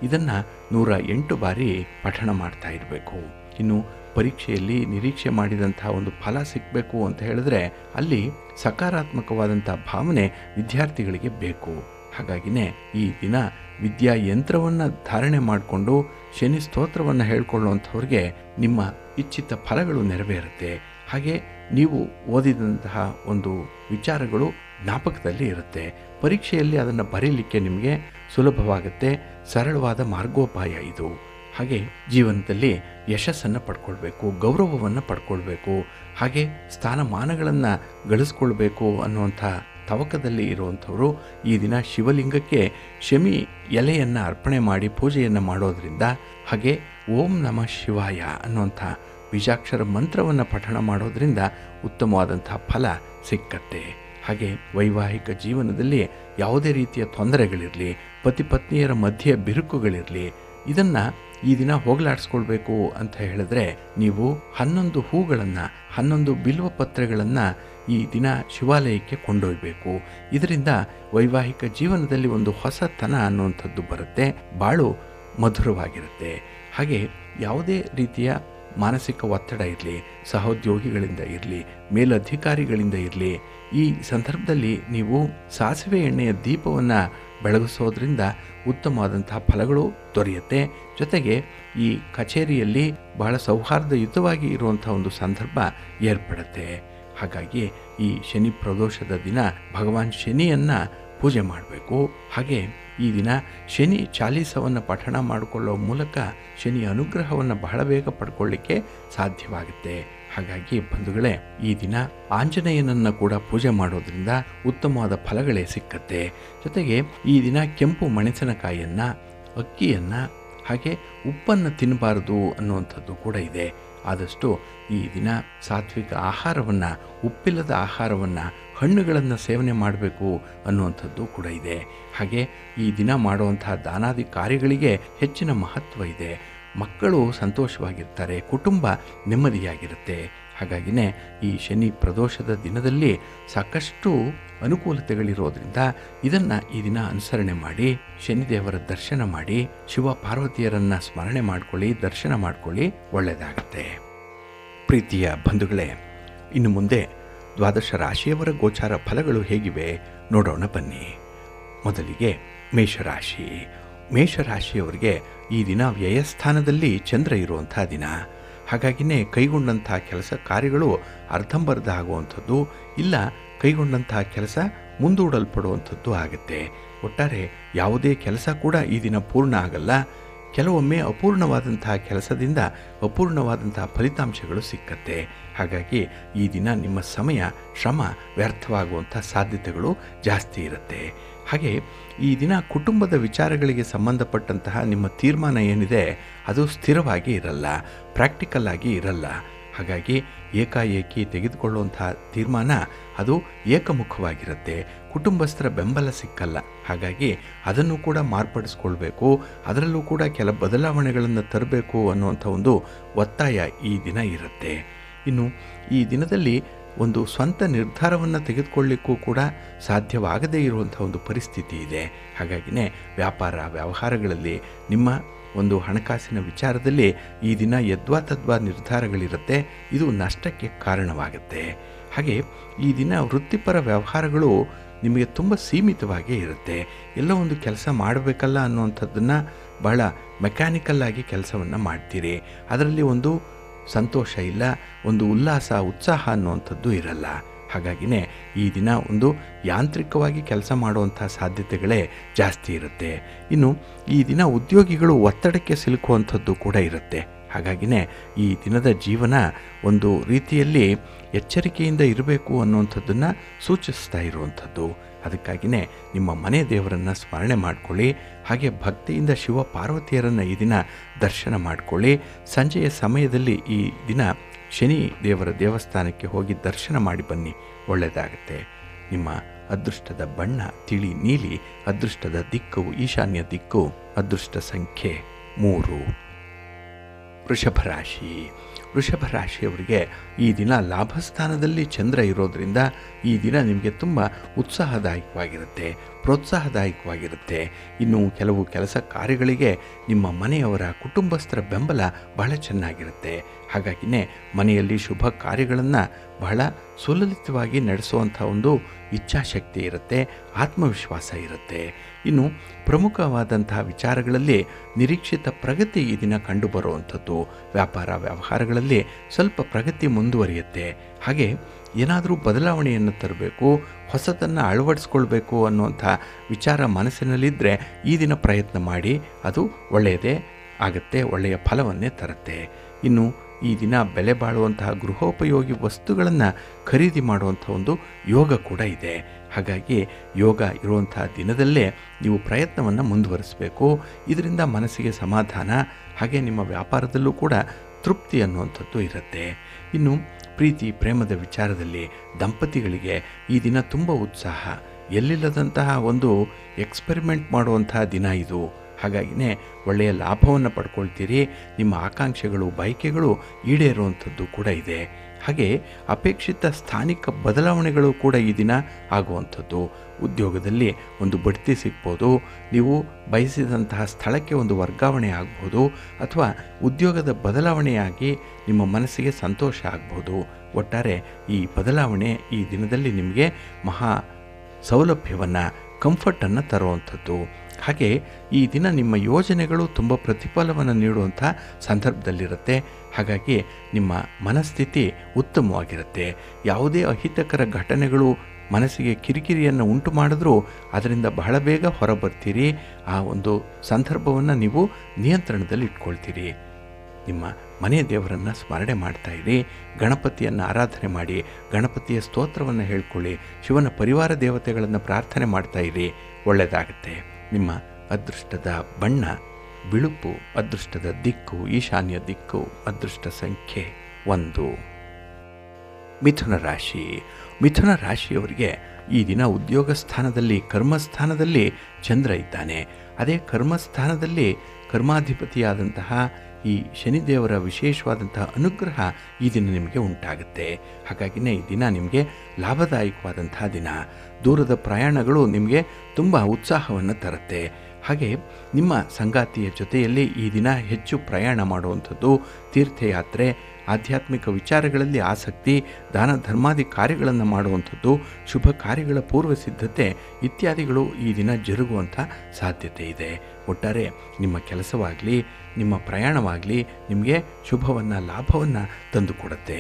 ಇದನ್ನು 108 ಬಾರಿ ಪಠಣ ಮಾಡ್ತಾ ಇರಬೇಕು. ಇನ್ನು ಪರೀಕ್ಷೆಯಲ್ಲಿ ನಿರೀಕ್ಷೆ ಮಾಡಿದಂತಹ ಒಂದು ಫಲ ಸಿಗಬೇಕು ಅಂತ ಹೇಳಿದ್ರೆ ಅಲ್ಲಿ ಸಕಾರಾತ್ಮಕವಾದಂಥ ಭಾವನೆ ವಿದ್ಯಾರ್ಥಿಗಳಿಗೆ ಬೇಕು. ಹಾಗಾಗಿನೇ ಈ ದಿನ ವಿದ್ಯಾಯಂತ್ರವನ್ನು ಧಾರಣೆ ಮಾಡಿಕೊಂಡು ಶನಿ ಸ್ತೋತ್ರವನ್ನು ಹೇಳ್ಕೊಳ್ಳುವಂಥವ್ರಿಗೆ ನಿಮ್ಮ ಇಚ್ಛಿತ ಫಲಗಳು ನೆರವೇರುತ್ತೆ. ಹಾಗೆ ನೀವು ಓದಿದಂತಹ ಒಂದು ವಿಚಾರಗಳು ಜ್ಞಾಪಕದಲ್ಲಿ ಇರುತ್ತೆ. ಪರೀಕ್ಷೆಯಲ್ಲಿ ಅದನ್ನು ಬರೀಲಿಕ್ಕೆ ನಿಮಗೆ ಸುಲಭವಾಗುತ್ತೆ. ಸರಳವಾದ ಮಾರ್ಗೋಪಾಯ ಇದು. ಹಾಗೆ ಜೀವನದಲ್ಲಿ ಯಶಸ್ಸನ್ನು ಪಡ್ಕೊಳ್ಬೇಕು, ಗೌರವವನ್ನು ಪಡ್ಕೊಳ್ಬೇಕು, ಹಾಗೆ ಸ್ಥಾನಮಾನಗಳನ್ನು ಗಳಿಸ್ಕೊಳ್ಬೇಕು ಅನ್ನುವಂಥ ತವಕದಲ್ಲಿ ಇರುವಂಥವರು ಈ ದಿನ ಶಿವಲಿಂಗಕ್ಕೆ ಶಮಿ ಎಲೆಯನ್ನು ಅರ್ಪಣೆ ಮಾಡಿ ಪೂಜೆಯನ್ನು ಮಾಡೋದ್ರಿಂದ, ಹಾಗೆ ಓಂ ನಮಃ ಶಿವಾಯ ಅನ್ನುವಂಥ ಬೀಜಾಕ್ಷರ ಮಂತ್ರವನ್ನು ಪಠಣ ಮಾಡೋದ್ರಿಂದ ಉತ್ತಮವಾದಂಥ ಫಲ ಸಿಕ್ಕತ್ತೆ. ಹಾಗೆ ವೈವಾಹಿಕ ಜೀವನದಲ್ಲಿ ಯಾವುದೇ ರೀತಿಯ ತೊಂದರೆಗಳಿರಲಿ, ಪತಿ ಪತ್ನಿಯರ ಮಧ್ಯೆ ಬಿರುಕುಗಳಿರಲಿ, ಇದನ್ನು ಈ ದಿನ ಹೋಗಲಾಡಿಸ್ಕೊಳ್ಬೇಕು ಅಂತ ಹೇಳಿದ್ರೆ ನೀವು 11 ಹೂಗಳನ್ನು 11 ಬಿಲ್ವ ಪತ್ರೆಗಳನ್ನು ಈ ದಿನ ಶಿವಾಲಯಕ್ಕೆ ಕೊಂಡೊಯ್ಯಬೇಕು. ಇದರಿಂದ ವೈವಾಹಿಕ ಜೀವನದಲ್ಲಿ ಒಂದು ಹೊಸತನ ಅನ್ನುವಂಥದ್ದು ಬರುತ್ತೆ, ಬಾಳು ಮಧುರವಾಗಿರುತ್ತೆ. ಹಾಗೆ ಯಾವುದೇ ರೀತಿಯ ಮಾನಸಿಕ ಒತ್ತಡ ಇರಲಿ, ಸಹೋದ್ಯೋಗಿಗಳಿಂದ ಇರಲಿ, ಮೇಲಧಿಕಾರಿಗಳಿಂದ ಇರಲಿ, ಈ ಸಂದರ್ಭದಲ್ಲಿ ನೀವು ಸಾಸಿವೆ ಎಣ್ಣೆಯ ದೀಪವನ್ನು ಬೆಳಗಿಸೋದ್ರಿಂದ ಉತ್ತಮವಾದಂತಹ ಫಲಗಳು ದೊರೆಯುತ್ತೆ. ಜೊತೆಗೆ ಈ ಕಚೇರಿಯಲ್ಲಿ ಬಹಳ ಸೌಹಾರ್ದಯುತವಾಗಿ ಇರುವಂಥ ಒಂದು ಸಂದರ್ಭ ಏರ್ಪಡುತ್ತೆ. ಹಾಗಾಗಿ ಈ ಶನಿ ಪ್ರದೋಷದ ದಿನ ಭಗವಾನ್ ಶನಿಯನ್ನು ಪೂಜೆ ಮಾಡಬೇಕು. ಹಾಗೆ ಈ ದಿನ ಶನಿ ಚಾಲೀಸವನ್ನು ಪಠಣ ಮಾಡಿಕೊಳ್ಳೋ ಮೂಲಕ ಶನಿ ಅನುಗ್ರಹವನ್ನು ಬಹಳ ಬೇಗ ಪಡ್ಕೊಳ್ಳಿಕ್ಕೆ ಸಾಧ್ಯವಾಗುತ್ತೆ. ಹಾಗಾಗಿ ಬಂಧುಗಳೇ, ಈ ದಿನ ಆಂಜನೇಯನನ್ನು ಕೂಡ ಪೂಜೆ ಮಾಡೋದ್ರಿಂದ ಉತ್ತಮವಾದ ಫಲಗಳೇ ಸಿಕ್ಕತ್ತೆ. ಜೊತೆಗೆ ಈ ದಿನ ಕೆಂಪು ಮೆಣಸಿನಕಾಯಿಯನ್ನು, ಅಕ್ಕಿಯನ್ನು, ಹಾಗೆ ಉಪ್ಪನ್ನು ತಿನ್ನಬಾರದು ಅನ್ನುವಂಥದ್ದು ಕೂಡ ಇದೆ. ಆದಷ್ಟು ಈ ದಿನ ಸಾತ್ವಿಕ ಆಹಾರವನ್ನು, ಉಪ್ಪಿಲ್ಲದ ಆಹಾರವನ್ನು, ಹಣ್ಣುಗಳನ್ನು ಸೇವನೆ ಮಾಡಬೇಕು ಅನ್ನುವಂಥದ್ದು ಕೂಡ ಇದೆ. ಹಾಗೆ ಈ ದಿನ ಮಾಡುವಂತಹ ದಾನಾದಿ ಕಾರ್ಯಗಳಿಗೆ ಹೆಚ್ಚಿನ ಮಹತ್ವ ಇದೆ. ಮಕ್ಕಳು ಸಂತೋಷವಾಗಿರ್ತಾರೆ, ಕುಟುಂಬ ನೆಮ್ಮದಿಯಾಗಿರುತ್ತೆ. ಹಾಗಾಗಿನೇ ಈ ಶನಿ ಪ್ರದೋಷದ ದಿನದಲ್ಲಿ ಸಾಕಷ್ಟು ಅನುಕೂಲತೆಗಳಿರೋದ್ರಿಂದ ಇದನ್ನು ಈ ದಿನ ಅನುಸರಣೆ ಮಾಡಿ, ಶನಿದೇವರ ದರ್ಶನ ಮಾಡಿ, ಶಿವ ಪಾರ್ವತಿಯರನ್ನು ಸ್ಮರಣೆ ಮಾಡ್ಕೊಳ್ಳಿ, ದರ್ಶನ ಮಾಡ್ಕೊಳ್ಳಿ, ಒಳ್ಳೆಯದಾಗುತ್ತೆ. ಪ್ರೀತಿಯ ಬಂಧುಗಳೇ, ಇನ್ನು ಮುಂದೆ ದ್ವಾದಶ ರಾಶಿಯವರ ಗೋಚಾರ ಫಲಗಳು ಹೇಗಿವೆ ನೋಡೋಣ ಬನ್ನಿ. ಮೊದಲಿಗೆ ಮೇಷರಾಶಿ. ಮೇಷರಾಶಿಯವರಿಗೆ ಈ ದಿನ ವ್ಯಯಸ್ಥಾನದಲ್ಲಿ ಚಂದ್ರ ಇರುವಂಥ ದಿನ. ಹಾಗಾಗಿನೇ ಕೈಗೊಂಡಂಥ ಕೆಲಸ ಕಾರ್ಯಗಳು ಅರ್ಧಂಬರ್ಧ ಆಗುವಂಥದ್ದು, ಇಲ್ಲ ಕೈಗೊಂಡಂಥ ಕೆಲಸ ಮುಂದೂಡಲ್ಪಡುವಂಥದ್ದು ಆಗುತ್ತೆ. ಒಟ್ಟಾರೆ ಯಾವುದೇ ಕೆಲಸ ಕೂಡ ಈ ದಿನ ಪೂರ್ಣ ಆಗಲ್ಲ. ಕೆಲವೊಮ್ಮೆ ಅಪೂರ್ಣವಾದಂತಹ ಕೆಲಸದಿಂದ ಅಪೂರ್ಣವಾದಂತಹ ಫಲಿತಾಂಶಗಳು ಸಿಕ್ಕತ್ತೆ. ಹಾಗಾಗಿ ಈ ದಿನ ನಿಮ್ಮ ಸಮಯ, ಶ್ರಮ ವ್ಯರ್ಥವಾಗುವಂಥ ಸಾಧ್ಯತೆಗಳು ಜಾಸ್ತಿ ಇರುತ್ತೆ. ಹಾಗೆ ಈ ದಿನ ಕುಟುಂಬದ ವಿಚಾರಗಳಿಗೆ ಸಂಬಂಧಪಟ್ಟಂತಹ ನಿಮ್ಮ ತೀರ್ಮಾನ ಏನಿದೆ ಅದು ಸ್ಥಿರವಾಗಿ ಇರಲ್ಲ, ಪ್ರಾಕ್ಟಿಕಲ್ ಆಗಿ ಇರಲ್ಲ. ಹಾಗಾಗಿ ಏಕಾಏಕಿ ತೆಗೆದುಕೊಳ್ಳುವಂತಹ ತೀರ್ಮಾನ ಅದು ಏಕಮುಖವಾಗಿರುತ್ತೆ, ಕುಟುಂಬಸ್ಥರ ಬೆಂಬಲ ಸಿಕ್ಕಲ್ಲ. ಹಾಗಾಗಿ ಅದನ್ನು ಕೂಡ ಮಾರ್ಪಡಿಸ್ಕೊಳ್ಬೇಕು, ಅದರಲ್ಲೂ ಕೂಡ ಕೆಲ ಬದಲಾವಣೆಗಳನ್ನು ತರಬೇಕು ಅನ್ನುವಂಥ ಒಂದು ಒತ್ತಾಯ ಈ ದಿನ ಇರುತ್ತೆ. ಇನ್ನು ಈ ದಿನದಲ್ಲಿ ಒಂದು ಸ್ವಂತ ನಿರ್ಧಾರವನ್ನು ತೆಗೆದುಕೊಳ್ಳಿಕ್ಕೂ ಕೂಡ ಸಾಧ್ಯವಾಗದೇ ಇರುವಂಥ ಒಂದು ಪರಿಸ್ಥಿತಿ ಇದೆ. ಹಾಗಾಗಿನೇ ವ್ಯಾಪಾರ ವ್ಯವಹಾರಗಳಲ್ಲಿ, ನಿಮ್ಮ ಒಂದು ಹಣಕಾಸಿನ ವಿಚಾರದಲ್ಲಿ ಈ ದಿನ ಯದ್ವಾ ತದ್ವಾ ನಿರ್ಧಾರಗಳಿರುತ್ತೆ. ಇದು ನಷ್ಟಕ್ಕೆ ಕಾರಣವಾಗುತ್ತೆ. ಹಾಗೆ ಈ ದಿನ ವೃತ್ತಿಪರ ವ್ಯವಹಾರಗಳು ನಿಮಗೆ ತುಂಬ ಸೀಮಿತವಾಗೇ ಇರುತ್ತೆ. ಎಲ್ಲ ಒಂದು ಕೆಲಸ ಮಾಡಬೇಕಲ್ಲ ಅನ್ನುವಂಥದ್ದನ್ನು ಬಹಳ ಮೆಕ್ಯಾನಿಕಲ್ ಆಗಿ ಕೆಲಸವನ್ನು ಮಾಡ್ತೀರಿ. ಅದರಲ್ಲಿ ಒಂದು ಸಂತೋಷ ಇಲ್ಲ, ಒಂದು ಉಲ್ಲಾಸ ಉತ್ಸಾಹ ಅನ್ನುವಂಥದ್ದು ಇರಲ್ಲ. ಹಾಗಾಗಿನೇ ಈ ದಿನ ಒಂದು ಯಾಂತ್ರಿಕವಾಗಿ ಕೆಲಸ ಮಾಡುವಂಥ ಸಾಧ್ಯತೆಗಳೇ ಜಾಸ್ತಿ ಇರುತ್ತೆ. ಇನ್ನು ಈ ದಿನ ಉದ್ಯೋಗಿಗಳು ಒತ್ತಡಕ್ಕೆ ಸಿಲುಕುವಂಥದ್ದು ಕೂಡ ಇರುತ್ತೆ. ಹಾಗಾಗಿನೇ ಈ ದಿನದ ಜೀವನ ಒಂದು ರೀತಿಯಲ್ಲಿ ಎಚ್ಚರಿಕೆಯಿಂದ ಇರಬೇಕು ಅನ್ನುವಂಥದ್ದನ್ನು ಸೂಚಿಸ್ತಾ ಇರುವಂಥದ್ದು. ಅದಕ್ಕಾಗಿಯೇ ನಿಮ್ಮ ಮನೆ ದೇವರನ್ನು ಸ್ಮರಣೆ ಮಾಡಿಕೊಳ್ಳಿ. ಹಾಗೆ ಭಕ್ತಿಯಿಂದ ಶಿವ ಪಾರ್ವತಿಯರನ್ನು ಈ ದಿನ ದರ್ಶನ ಮಾಡಿಕೊಳ್ಳಿ. ಸಂಜೆಯ ಸಮಯದಲ್ಲಿ ಈ ದಿನ ಶನಿ ದೇವರ ದೇವಸ್ಥಾನಕ್ಕೆ ಹೋಗಿ ದರ್ಶನ ಮಾಡಿ ಬನ್ನಿ, ಒಳ್ಳೆಯದಾಗುತ್ತೆ. ನಿಮ್ಮ ಅದೃಷ್ಟದ ಬಣ್ಣ ತಿಳಿ ನೀಲಿ, ಅದೃಷ್ಟದ ದಿಕ್ಕು ಈಶಾನ್ಯ ದಿಕ್ಕು, ಅದೃಷ್ಟ ಸಂಖ್ಯೆ 3. ವೃಷಭ ರಾಶಿ. ವೃಷಭ ರಾಶಿಯವರಿಗೆ ಈ ದಿನ ಲಾಭಸ್ಥಾನದಲ್ಲಿ ಚಂದ್ರ ಇರೋದರಿಂದ ಈ ದಿನ ನಿಮಗೆ ತುಂಬ ಉತ್ಸಾಹದಾಯಕವಾಗಿರುತ್ತೆ, ಪ್ರೋತ್ಸಾಹದಾಯಕವಾಗಿರುತ್ತೆ. ಇನ್ನು ಕೆಲವು ಕೆಲಸ ಕಾರ್ಯಗಳಿಗೆ ನಿಮ್ಮ ಮನೆಯವರ ಕುಟುಂಬಸ್ಥರ ಬೆಂಬಲ ಬಹಳ ಚೆನ್ನಾಗಿರುತ್ತೆ. ಹಾಗಾಗಿನೇ ಮನೆಯಲ್ಲಿ ಶುಭ ಕಾರ್ಯಗಳನ್ನು ಬಹಳ ಸುಲಲಿತವಾಗಿ ನಡೆಸುವಂಥ ಒಂದು ಇಚ್ಛಾಶಕ್ತಿ ಇರುತ್ತೆ, ಆತ್ಮವಿಶ್ವಾಸ ಇರುತ್ತೆ. ಇನ್ನು ಪ್ರಮುಖವಾದಂತಹ ವಿಚಾರಗಳಲ್ಲಿ ನಿರೀಕ್ಷಿತ ಪ್ರಗತಿ ಈ ದಿನ ಕಂಡುಬರುವಂಥದ್ದು. ವ್ಯಾಪಾರ ವ್ಯವಹಾರಗಳಲ್ಲಿ ಸ್ವಲ್ಪ ಪ್ರಗತಿ ಮುಂದುವರಿಯುತ್ತೆ. ಹಾಗೆ ಏನಾದರೂ ಬದಲಾವಣೆಯನ್ನು ತರಬೇಕು, ಹೊಸತನ್ನು ಅಳವಡಿಸ್ಕೊಳ್ಬೇಕು ಅನ್ನುವಂಥ ವಿಚಾರ ಮನಸ್ಸಿನಲ್ಲಿದ್ದರೆ ಈ ದಿನ ಪ್ರಯತ್ನ ಮಾಡಿ, ಅದು ಒಳ್ಳೆಯದೇ ಆಗುತ್ತೆ, ಒಳ್ಳೆಯ ಫಲವನ್ನೇ ತರುತ್ತೆ. ಇನ್ನು ಈ ದಿನ ಬೆಲೆ ಬಾಳುವಂತಹ ಗೃಹೋಪಯೋಗಿ ವಸ್ತುಗಳನ್ನು ಖರೀದಿ ಮಾಡುವಂಥ ಒಂದು ಯೋಗ ಕೂಡ ಇದೆ. ಹಾಗಾಗಿ ಯೋಗ ಇರುವಂತಹ ದಿನದಲ್ಲೇ ನೀವು ಪ್ರಯತ್ನವನ್ನು ಮುಂದುವರಿಸಬೇಕು. ಇದರಿಂದ ಮನಸ್ಸಿಗೆ ಸಮಾಧಾನ, ಹಾಗೆ ನಿಮ್ಮ ವ್ಯಾಪಾರದಲ್ಲೂ ಕೂಡ ತೃಪ್ತಿ ಅನ್ನುವಂಥದ್ದು ಇರುತ್ತೆ. ಇನ್ನು ಪ್ರೀತಿ ಪ್ರೇಮದ ವಿಚಾರದಲ್ಲಿ ದಂಪತಿಗಳಿಗೆ ಈ ದಿನ ತುಂಬ ಉತ್ಸಾಹ, ಎಲ್ಲಿಲ್ಲದಂತಹ ಒಂದು ಎಕ್ಸ್ಪೆರಿಮೆಂಟ್ ಮಾಡುವಂತಹ ದಿನ ಇದು. ಹಾಗಾಗಿನೇ ಒಳ್ಳೆಯ ಲಾಭವನ್ನು ಪಡ್ಕೊಳ್ತೀರಿ. ನಿಮ್ಮ ಆಕಾಂಕ್ಷೆಗಳು ಬಯಕೆಗಳು ಈಡೇರುವಂಥದ್ದು ಕೂಡ ಇದೆ. ಹಾಗೆ ಅಪೇಕ್ಷಿತ ಸ್ಥಾನಿಕ ಬದಲಾವಣೆಗಳು ಕೂಡ ಈ ದಿನ ಆಗುವಂಥದ್ದು. ಉದ್ಯೋಗದಲ್ಲಿ ಒಂದು ಬಡ್ತಿ ಸಿಗ್ಬೋದು, ನೀವು ಬಯಸಿದಂತಹ ಸ್ಥಳಕ್ಕೆ ಒಂದು ವರ್ಗಾವಣೆ ಆಗ್ಬೋದು, ಅಥವಾ ಉದ್ಯೋಗದ ಬದಲಾವಣೆಯಾಗಿ ನಿಮ್ಮ ಮನಸ್ಸಿಗೆ ಸಂತೋಷ ಆಗ್ಬೋದು. ಒಟ್ಟಾರೆ ಈ ಬದಲಾವಣೆ ಈ ದಿನದಲ್ಲಿ ನಿಮಗೆ ಮಹಾ ಸೌಲಭ್ಯವನ್ನು, ಕಂಫರ್ಟನ್ನು ತರುವಂಥದ್ದು. ಹಾಗೆ ಈ ದಿನ ನಿಮ್ಮ ಯೋಜನೆಗಳು ತುಂಬ ಪ್ರತಿಫಲವನ್ನು ನೀಡುವಂಥ ಸಂದರ್ಭದಲ್ಲಿರುತ್ತೆ. ಹಾಗಾಗಿ ನಿಮ್ಮ ಮನಸ್ಥಿತಿ ಉತ್ತಮವಾಗಿರುತ್ತೆ. ಯಾವುದೇ ಅಹಿತಕರ ಘಟನೆಗಳು ಮನಸ್ಸಿಗೆ ಕಿರಿಕಿರಿಯನ್ನು ಉಂಟು ಮಾಡಿದ್ರೂ ಅದರಿಂದ ಬಹಳ ಬೇಗ ಹೊರಬರ್ತೀರಿ. ಆ ಒಂದು ಸಂದರ್ಭವನ್ನು ನೀವು ನಿಯಂತ್ರಣದಲ್ಲಿ ಇಟ್ಕೊಳ್ತೀರಿ. ನಿಮ್ಮ ಮನೆ ದೇವರನ್ನು ಸ್ಮರಣೆ ಮಾಡ್ತಾ ಇರಿ, ಗಣಪತಿಯನ್ನು ಆರಾಧನೆ ಮಾಡಿ, ಗಣಪತಿಯ ಸ್ತೋತ್ರವನ್ನು ಹೇಳ್ಕೊಳ್ಳಿ, ಶಿವನ ಪರಿವಾರ ದೇವತೆಗಳನ್ನು ಪ್ರಾರ್ಥನೆ ಮಾಡ್ತಾ ಇರಿ, ಒಳ್ಳೆಯದಾಗುತ್ತೆ. ನಿಮ್ಮ ಅದೃಷ್ಟದ ಬಣ್ಣ ಬಿಳುಪು. ಅದೃಷ್ಟದ ದಿಕ್ಕು ಈಶಾನ್ಯ ದಿಕ್ಕು. ಅದೃಷ್ಟ ಸಂಖ್ಯೆ 1. ಮಿಥುನ ರಾಶಿ. ಮಿಥುನ ರಾಶಿಯವರಿಗೆ ಈ ದಿನ ಉದ್ಯೋಗ ಸ್ಥಾನದಲ್ಲಿ, ಕರ್ಮಸ್ಥಾನದಲ್ಲಿ ಚಂದ್ರ ಇದ್ದಾನೆ. ಅದೇ ಕರ್ಮಸ್ಥಾನದಲ್ಲಿ ಕರ್ಮಾಧಿಪತಿಯಾದಂತಹ ಈ ಶನಿದೇವರ ವಿಶೇಷವಾದಂತಹ ಅನುಗ್ರಹ ಈ ದಿನ ನಿಮಗೆ ಉಂಟಾಗುತ್ತೆ. ಹಾಗಾಗಿನೇ ಈ ದಿನ ನಿಮಗೆ ಲಾಭದಾಯಕವಾದಂತಹ ದಿನ. ದೂರದ ಪ್ರಯಾಣಗಳು ನಿಮಗೆ ತುಂಬ ಉತ್ಸಾಹವನ್ನು ತರುತ್ತೆ. ಹಾಗೆ ನಿಮ್ಮ ಸಂಗಾತಿಯ ಜೊತೆಯಲ್ಲಿ ಈ ದಿನ ಹೆಚ್ಚು ಪ್ರಯಾಣ ಮಾಡುವಂಥದ್ದು, ತೀರ್ಥಯಾತ್ರೆ, ಆಧ್ಯಾತ್ಮಿಕ ವಿಚಾರಗಳಲ್ಲಿ ಆಸಕ್ತಿ, ದಾನ ಧರ್ಮಾದಿ ಕಾರ್ಯಗಳನ್ನು ಮಾಡುವಂಥದ್ದು, ಶುಭ ಕಾರ್ಯಗಳ ಪೂರ್ವ ಸಿದ್ಧತೆ ಇತ್ಯಾದಿಗಳು ಈ ದಿನ ಜರುಗುವಂಥ ಸಾಧ್ಯತೆ ಇದೆ. ಒಟ್ಟಾರೆ ನಿಮ್ಮ ಕೆಲಸವಾಗಲಿ, ನಿಮ್ಮ ಪ್ರಯಾಣವಾಗಲಿ ನಿಮಗೆ ಶುಭವನ್ನು, ಲಾಭವನ್ನು ತಂದುಕೊಡುತ್ತೆ.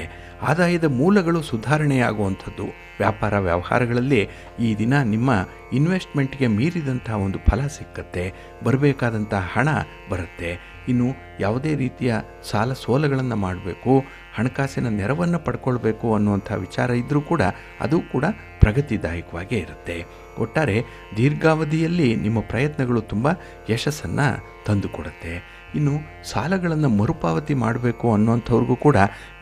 ಆದಾಯದ ಮೂಲಗಳು ಸುಧಾರಣೆಯಾಗುವಂಥದ್ದು. ವ್ಯಾಪಾರ ವ್ಯವಹಾರಗಳಲ್ಲಿ ಈ ದಿನ ನಿಮ್ಮ ಇನ್ವೆಸ್ಟ್ಮೆಂಟ್ಗೆ ಮೀರಿದಂಥ ಒಂದು ಫಲ ಸಿಕ್ಕತ್ತೆ. ಬರಬೇಕಾದಂಥ ಹಣ ಬರುತ್ತೆ. ಇನ್ನು ಯಾವುದೇ ರೀತಿಯ ಸಾಲ ಸೋಲಗಳನ್ನು ಮಾಡಬೇಕು, ಹಣಕಾಸಿನ ನೆರವನ್ನು ಪಡ್ಕೊಳ್ಬೇಕು ಅನ್ನುವಂಥ ವಿಚಾರ ಇದ್ದರೂ ಕೂಡ ಅದು ಕೂಡ ಪ್ರಗತಿದಾಯಕವಾಗೇ ಇರುತ್ತೆ. ಒಟ್ಟಾರೆ ದೀರ್ಘಾವಧಿಯಲ್ಲಿ ನಿಮ್ಮ ಪ್ರಯತ್ನಗಳು ತುಂಬ ಯಶಸ್ಸನ್ನು ತಂದುಕೊಡುತ್ತೆ. ಇನ್ನು ಸಾಲಗಳನ್ನು ಮರುಪಾವತಿ ಮಾಡಬೇಕು ಅನ್ನೋಂಥವ್ರಿಗೂ ಕೂಡ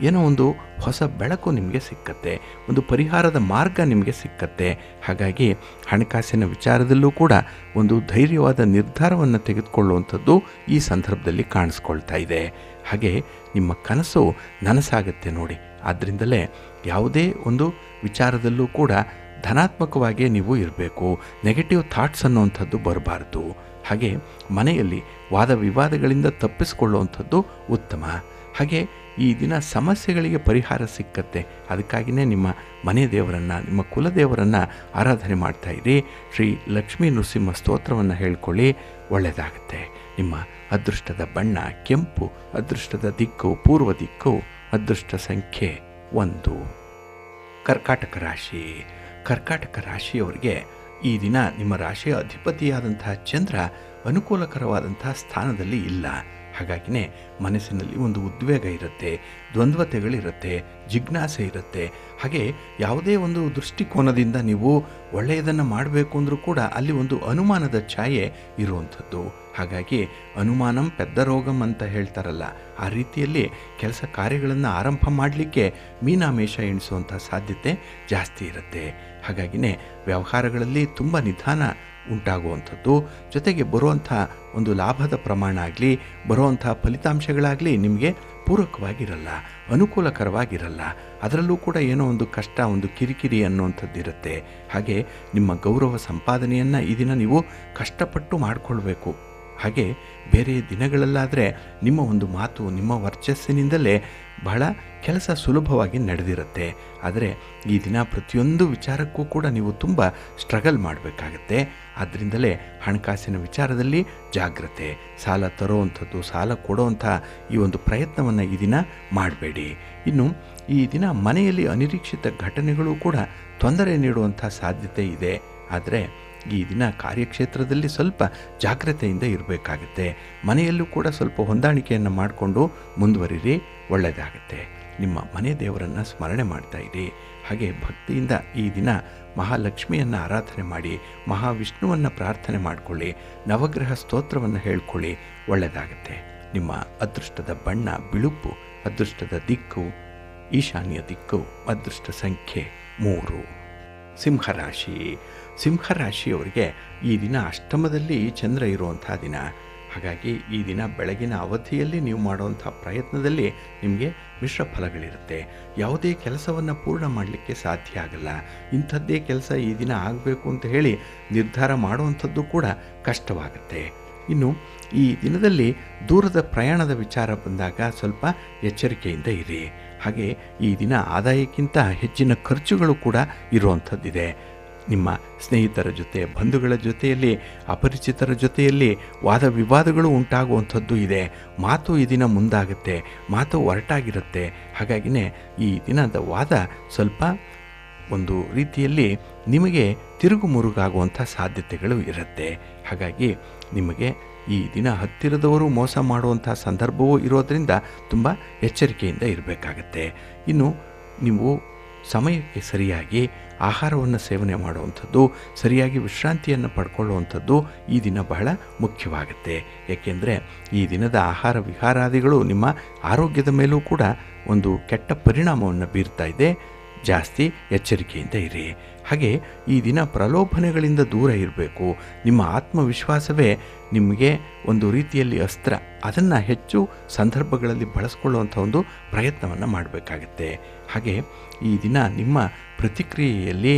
ಏನೋ ಒಂದು ಹೊಸ ಬೆಳಕು ನಿಮಗೆ ಸಿಕ್ಕತ್ತೆ, ಒಂದು ಪರಿಹಾರದ ಮಾರ್ಗ ನಿಮಗೆ ಸಿಕ್ಕತ್ತೆ. ಹಾಗಾಗಿ ಹಣಕಾಸಿನ ವಿಚಾರದಲ್ಲೂ ಕೂಡ ಒಂದು ಧೈರ್ಯವಾದ ನಿರ್ಧಾರವನ್ನು ತೆಗೆದುಕೊಳ್ಳುವಂಥದ್ದು ಈ ಸಂದರ್ಭದಲ್ಲಿ ಕಾಣಿಸ್ಕೊಳ್ತಾ ಇದೆ. ಹಾಗೆ ನಿಮ್ಮ ಕನಸು ನನಸಾಗುತ್ತೆ ನೋಡಿ. ಆದ್ದರಿಂದಲೇ ಯಾವುದೇ ಒಂದು ವಿಚಾರದಲ್ಲೂ ಕೂಡ ಧನಾತ್ಮಕವಾಗಿಯೇ ನೀವು ಇರಬೇಕು. ನೆಗೆಟಿವ್ ಥಾಟ್ಸ್ ಅನ್ನುವಂಥದ್ದು ಬರಬಾರ್ದು. ಹಾಗೆ ಮನೆಯಲ್ಲಿ ವಾದ ವಿವಾದಗಳಿಂದ ತಪ್ಪಿಸಿಕೊಳ್ಳುವಂಥದ್ದು ಉತ್ತಮ. ಹಾಗೆ ಈ ದಿನ ಸಮಸ್ಯೆಗಳಿಗೆ ಪರಿಹಾರ ಸಿಕ್ಕತ್ತೆ. ಅದಕ್ಕಾಗಿಯೇ ನಿಮ್ಮ ಮನೆ ದೇವರನ್ನು, ನಿಮ್ಮ ಕುಲದೇವರನ್ನು ಆರಾಧನೆ ಮಾಡ್ತಾಯಿರಿ. ಶ್ರೀ ಲಕ್ಷ್ಮೀ ನೃಸಿಂಹ ಸ್ತೋತ್ರವನ್ನು ಹೇಳ್ಕೊಳ್ಳಿ, ಒಳ್ಳೆಯದಾಗುತ್ತೆ. ನಿಮ್ಮ ಅದೃಷ್ಟದ ಬಣ್ಣ ಕೆಂಪು. ಅದೃಷ್ಟದ ದಿಕ್ಕು ಪೂರ್ವ ದಿಕ್ಕು. ಅದೃಷ್ಟ ಸಂಖ್ಯೆ 1. ಕರ್ಕಾಟಕ ರಾಶಿ. ಕರ್ಕಾಟಕ ರಾಶಿಯವರಿಗೆ ಈ ದಿನ ನಿಮ್ಮ ರಾಶಿಯ ಅಧಿಪತಿಯಾದಂತಹ ಚಂದ್ರ ಅನುಕೂಲಕರವಾದಂತಹ ಸ್ಥಾನದಲ್ಲಿ ಇಲ್ಲ. ಹಾಗಾಗಿನೇ ಮನಸ್ಸಿನಲ್ಲಿ ಒಂದು ಉದ್ವೇಗ ಇರುತ್ತೆ, ದ್ವಂದ್ವತೆಗಳಿರುತ್ತೆ, ಜಿಜ್ಞಾಸೆ ಇರುತ್ತೆ. ಹಾಗೆ ಯಾವುದೇ ಒಂದು ದೃಷ್ಟಿಕೋನದಿಂದ ನೀವು ಒಳ್ಳೆಯದನ್ನು ಮಾಡಬೇಕು ಅಂದರೂ ಕೂಡ ಅಲ್ಲಿ ಒಂದು ಅನುಮಾನದ ಛಾಯೆ ಇರುವಂಥದ್ದು. ಹಾಗಾಗಿ ಅನುಮಾನಂ ಪೆದ್ದ ರೋಗಂ ಅಂತ ಹೇಳ್ತಾರಲ್ಲ, ಆ ರೀತಿಯಲ್ಲಿ ಕೆಲಸ ಕಾರ್ಯಗಳನ್ನು ಆರಂಭ ಮಾಡಲಿಕ್ಕೆ ಮೀನಾಮೇಷ ಎಣಿಸುವಂಥ ಸಾಧ್ಯತೆ ಜಾಸ್ತಿ ಇರುತ್ತೆ. ಹಾಗಾಗಿನೇ ವ್ಯವಹಾರಗಳಲ್ಲಿ ತುಂಬ ನಿಧಾನ ಉಂಟಾಗುವಂಥದ್ದು, ಜೊತೆಗೆ ಬರುವಂಥ ಒಂದು ಲಾಭದ ಪ್ರಮಾಣ ಆಗಲಿ, ಬರುವಂಥ ಫಲಿತಾಂಶಗಳಾಗಲಿ ನಿಮಗೆ ಪೂರಕವಾಗಿರಲ್ಲ, ಅನುಕೂಲಕರವಾಗಿರಲ್ಲ. ಅದರಲ್ಲೂ ಕೂಡ ಏನೋ ಒಂದು ಕಷ್ಟ, ಒಂದು ಕಿರಿಕಿರಿ ಅನ್ನುವಂಥದ್ದಿರುತ್ತೆ. ಹಾಗೆ ನಿಮ್ಮ ಗೌರವ ಸಂಪಾದನೆಯನ್ನು ಈ ದಿನ ನೀವು ಕಷ್ಟಪಟ್ಟು ಮಾಡಿಕೊಳ್ಬೇಕು. ಹಾಗೆ ಬೇರೆ ದಿನಗಳಲ್ಲಾದರೆ ನಿಮ್ಮ ಒಂದು ಮಾತು, ನಿಮ್ಮ ವರ್ಚಸ್ಸಿನಿಂದಲೇ ಬಹಳ ಕೆಲಸ ಸುಲಭವಾಗಿ ನಡೆದಿರುತ್ತೆ. ಆದರೆ ಈ ದಿನ ಪ್ರತಿಯೊಂದು ವಿಚಾರಕ್ಕೂ ಕೂಡ ನೀವು ತುಂಬ ಸ್ಟ್ರಗಲ್ ಮಾಡಬೇಕಾಗತ್ತೆ. ಆದ್ದರಿಂದಲೇ ಹಣಕಾಸಿನ ವಿಚಾರದಲ್ಲಿ ಜಾಗ್ರತೆ. ಸಾಲ ತರುವಂಥದ್ದು, ಸಾಲ ಕೊಡುವಂಥ ಈ ಒಂದು ಪ್ರಯತ್ನವನ್ನು ಈ ದಿನ ಮಾಡಬೇಡಿ. ಇನ್ನು ಈ ದಿನ ಮನೆಯಲ್ಲಿ ಅನಿರೀಕ್ಷಿತ ಘಟನೆಗಳು ಕೂಡ ತೊಂದರೆ ನೀಡುವಂಥ ಸಾಧ್ಯತೆ ಇದೆ. ಆದರೆ ಈ ದಿನ ಕಾರ್ಯಕ್ಷೇತ್ರದಲ್ಲಿ ಸ್ವಲ್ಪ ಜಾಗ್ರತೆಯಿಂದ ಇರಬೇಕಾಗುತ್ತೆ. ಮನೆಯಲ್ಲೂ ಕೂಡ ಸ್ವಲ್ಪ ಹೊಂದಾಣಿಕೆಯನ್ನು ಮಾಡಿಕೊಂಡು ಮುಂದುವರಿರಿ, ಒಳ್ಳೆಯದಾಗುತ್ತೆ. ನಿಮ್ಮ ಮನೆ ದೇವರನ್ನು ಸ್ಮರಣೆ ಮಾಡ್ತಾ ಇರಿ. ಹಾಗೆ ಭಕ್ತಿಯಿಂದ ಈ ದಿನ ಮಹಾಲಕ್ಷ್ಮಿಯನ್ನು ಆರಾಧನೆ ಮಾಡಿ, ಮಹಾವಿಷ್ಣುವನ್ನು ಪ್ರಾರ್ಥನೆ ಮಾಡಿಕೊಳ್ಳಿ, ನವಗ್ರಹ ಸ್ತೋತ್ರವನ್ನು ಹೇಳ್ಕೊಳ್ಳಿ, ಒಳ್ಳೆಯದಾಗುತ್ತೆ. ನಿಮ್ಮ ಅದೃಷ್ಟದ ಬಣ್ಣ ಬಿಳುಪು. ಅದೃಷ್ಟದ ದಿಕ್ಕು ಈಶಾನ್ಯ ದಿಕ್ಕು. ಅದೃಷ್ಟ ಸಂಖ್ಯೆ 3. ಸಿಂಹರಾಶಿ. ಸಿಂಹರಾಶಿಯವರಿಗೆ ಈ ದಿನ ಅಷ್ಟಮದಲ್ಲಿ ಚಂದ್ರ ಇರುವಂಥ ದಿನ. ಹಾಗಾಗಿ ಈ ದಿನ ಬೆಳಗಿನ ಅವಧಿಯಲ್ಲಿ ನೀವು ಮಾಡುವಂಥ ಪ್ರಯತ್ನದಲ್ಲಿ ನಿಮಗೆ ಮಿಶ್ರ ಫಲಗಳಿರುತ್ತೆ. ಯಾವುದೇ ಕೆಲಸವನ್ನು ಪೂರ್ಣ ಮಾಡಲಿಕ್ಕೆ ಸಾಧ್ಯ ಆಗಲ್ಲ. ಇಂಥದ್ದೇ ಕೆಲಸ ಈ ದಿನ ಆಗಬೇಕು ಅಂತ ಹೇಳಿ ನಿರ್ಧಾರ ಮಾಡುವಂಥದ್ದು ಕೂಡ ಕಷ್ಟವಾಗುತ್ತೆ. ಇನ್ನು ಈ ದಿನದಲ್ಲಿ ದೂರದ ಪ್ರಯಾಣದ ವಿಚಾರ ಬಂದಾಗ ಸ್ವಲ್ಪ ಎಚ್ಚರಿಕೆಯಿಂದ ಇರಿ. ಹಾಗೆ ಈ ದಿನ ಆದಾಯಕ್ಕಿಂತ ಹೆಚ್ಚಿನ ಖರ್ಚುಗಳು ಕೂಡ ಇರುವಂಥದ್ದಿದೆ. ನಿಮ್ಮ ಸ್ನೇಹಿತರ ಜೊತೆ, ಬಂಧುಗಳ ಜೊತೆಯಲ್ಲಿ, ಅಪರಿಚಿತರ ಜೊತೆಯಲ್ಲಿ ವಾದ ವಿವಾದಗಳು ಉಂಟಾಗುವಂಥದ್ದು ಇದೆ. ಮಾತು ಈ ದಿನ ಮುಂದಾಗುತ್ತೆ, ಮಾತು ಒರಟಾಗಿರುತ್ತೆ. ಹಾಗಾಗಿನೇ ಈ ದಿನದ ವಾದ ಸ್ವಲ್ಪ ಒಂದು ರೀತಿಯಲ್ಲಿ ನಿಮಗೆ ತಿರುಗು ಮುರುಗಾಗುವಂಥ ಸಾಧ್ಯತೆಗಳು ಇರುತ್ತೆ. ಹಾಗಾಗಿ ನಿಮಗೆ ಈ ದಿನ ಹತ್ತಿರದವರು ಮೋಸ ಮಾಡುವಂಥ ಸಂದರ್ಭವೂ ಇರೋದರಿಂದ ತುಂಬ ಎಚ್ಚರಿಕೆಯಿಂದ ಇರಬೇಕಾಗತ್ತೆ. ಇನ್ನು ನೀವು ಸಮಯಕ್ಕೆ ಸರಿಯಾಗಿ ಆಹಾರವನ್ನು ಸೇವನೆ ಮಾಡುವಂಥದ್ದು, ಸರಿಯಾಗಿ ವಿಶ್ರಾಂತಿಯನ್ನು ಪಡ್ಕೊಳ್ಳುವಂಥದ್ದು ಈ ದಿನ ಬಹಳ ಮುಖ್ಯವಾಗುತ್ತೆ. ಏಕೆಂದರೆ ಈ ದಿನದ ಆಹಾರ ವಿಹಾರಾದಿಗಳು ನಿಮ್ಮ ಆರೋಗ್ಯದ ಮೇಲೂ ಕೂಡ ಒಂದು ಕೆಟ್ಟ ಪರಿಣಾಮವನ್ನು ಬೀರ್ತಾ ಇದೆ. ಜಾಸ್ತಿ ಎಚ್ಚರಿಕೆಯಿಂದ ಇರಿ. ಹಾಗೆ ಈ ದಿನ ಪ್ರಲೋಭನೆಗಳಿಂದ ದೂರ ಇರಬೇಕು. ನಿಮ್ಮ ಆತ್ಮವಿಶ್ವಾಸವೇ ನಿಮಗೆ ಒಂದು ರೀತಿಯಲ್ಲಿ ಅಸ್ತ್ರ. ಅದನ್ನು ಹೆಚ್ಚು ಸಂದರ್ಭಗಳಲ್ಲಿ ಬಳಸ್ಕೊಳ್ಳುವಂಥ ಒಂದು ಪ್ರಯತ್ನವನ್ನು ಮಾಡಬೇಕಾಗತ್ತೆ. ಹಾಗೆ ಈ ದಿನ ನಿಮ್ಮ ಪ್ರತಿಕ್ರಿಯೆಯಲ್ಲಿ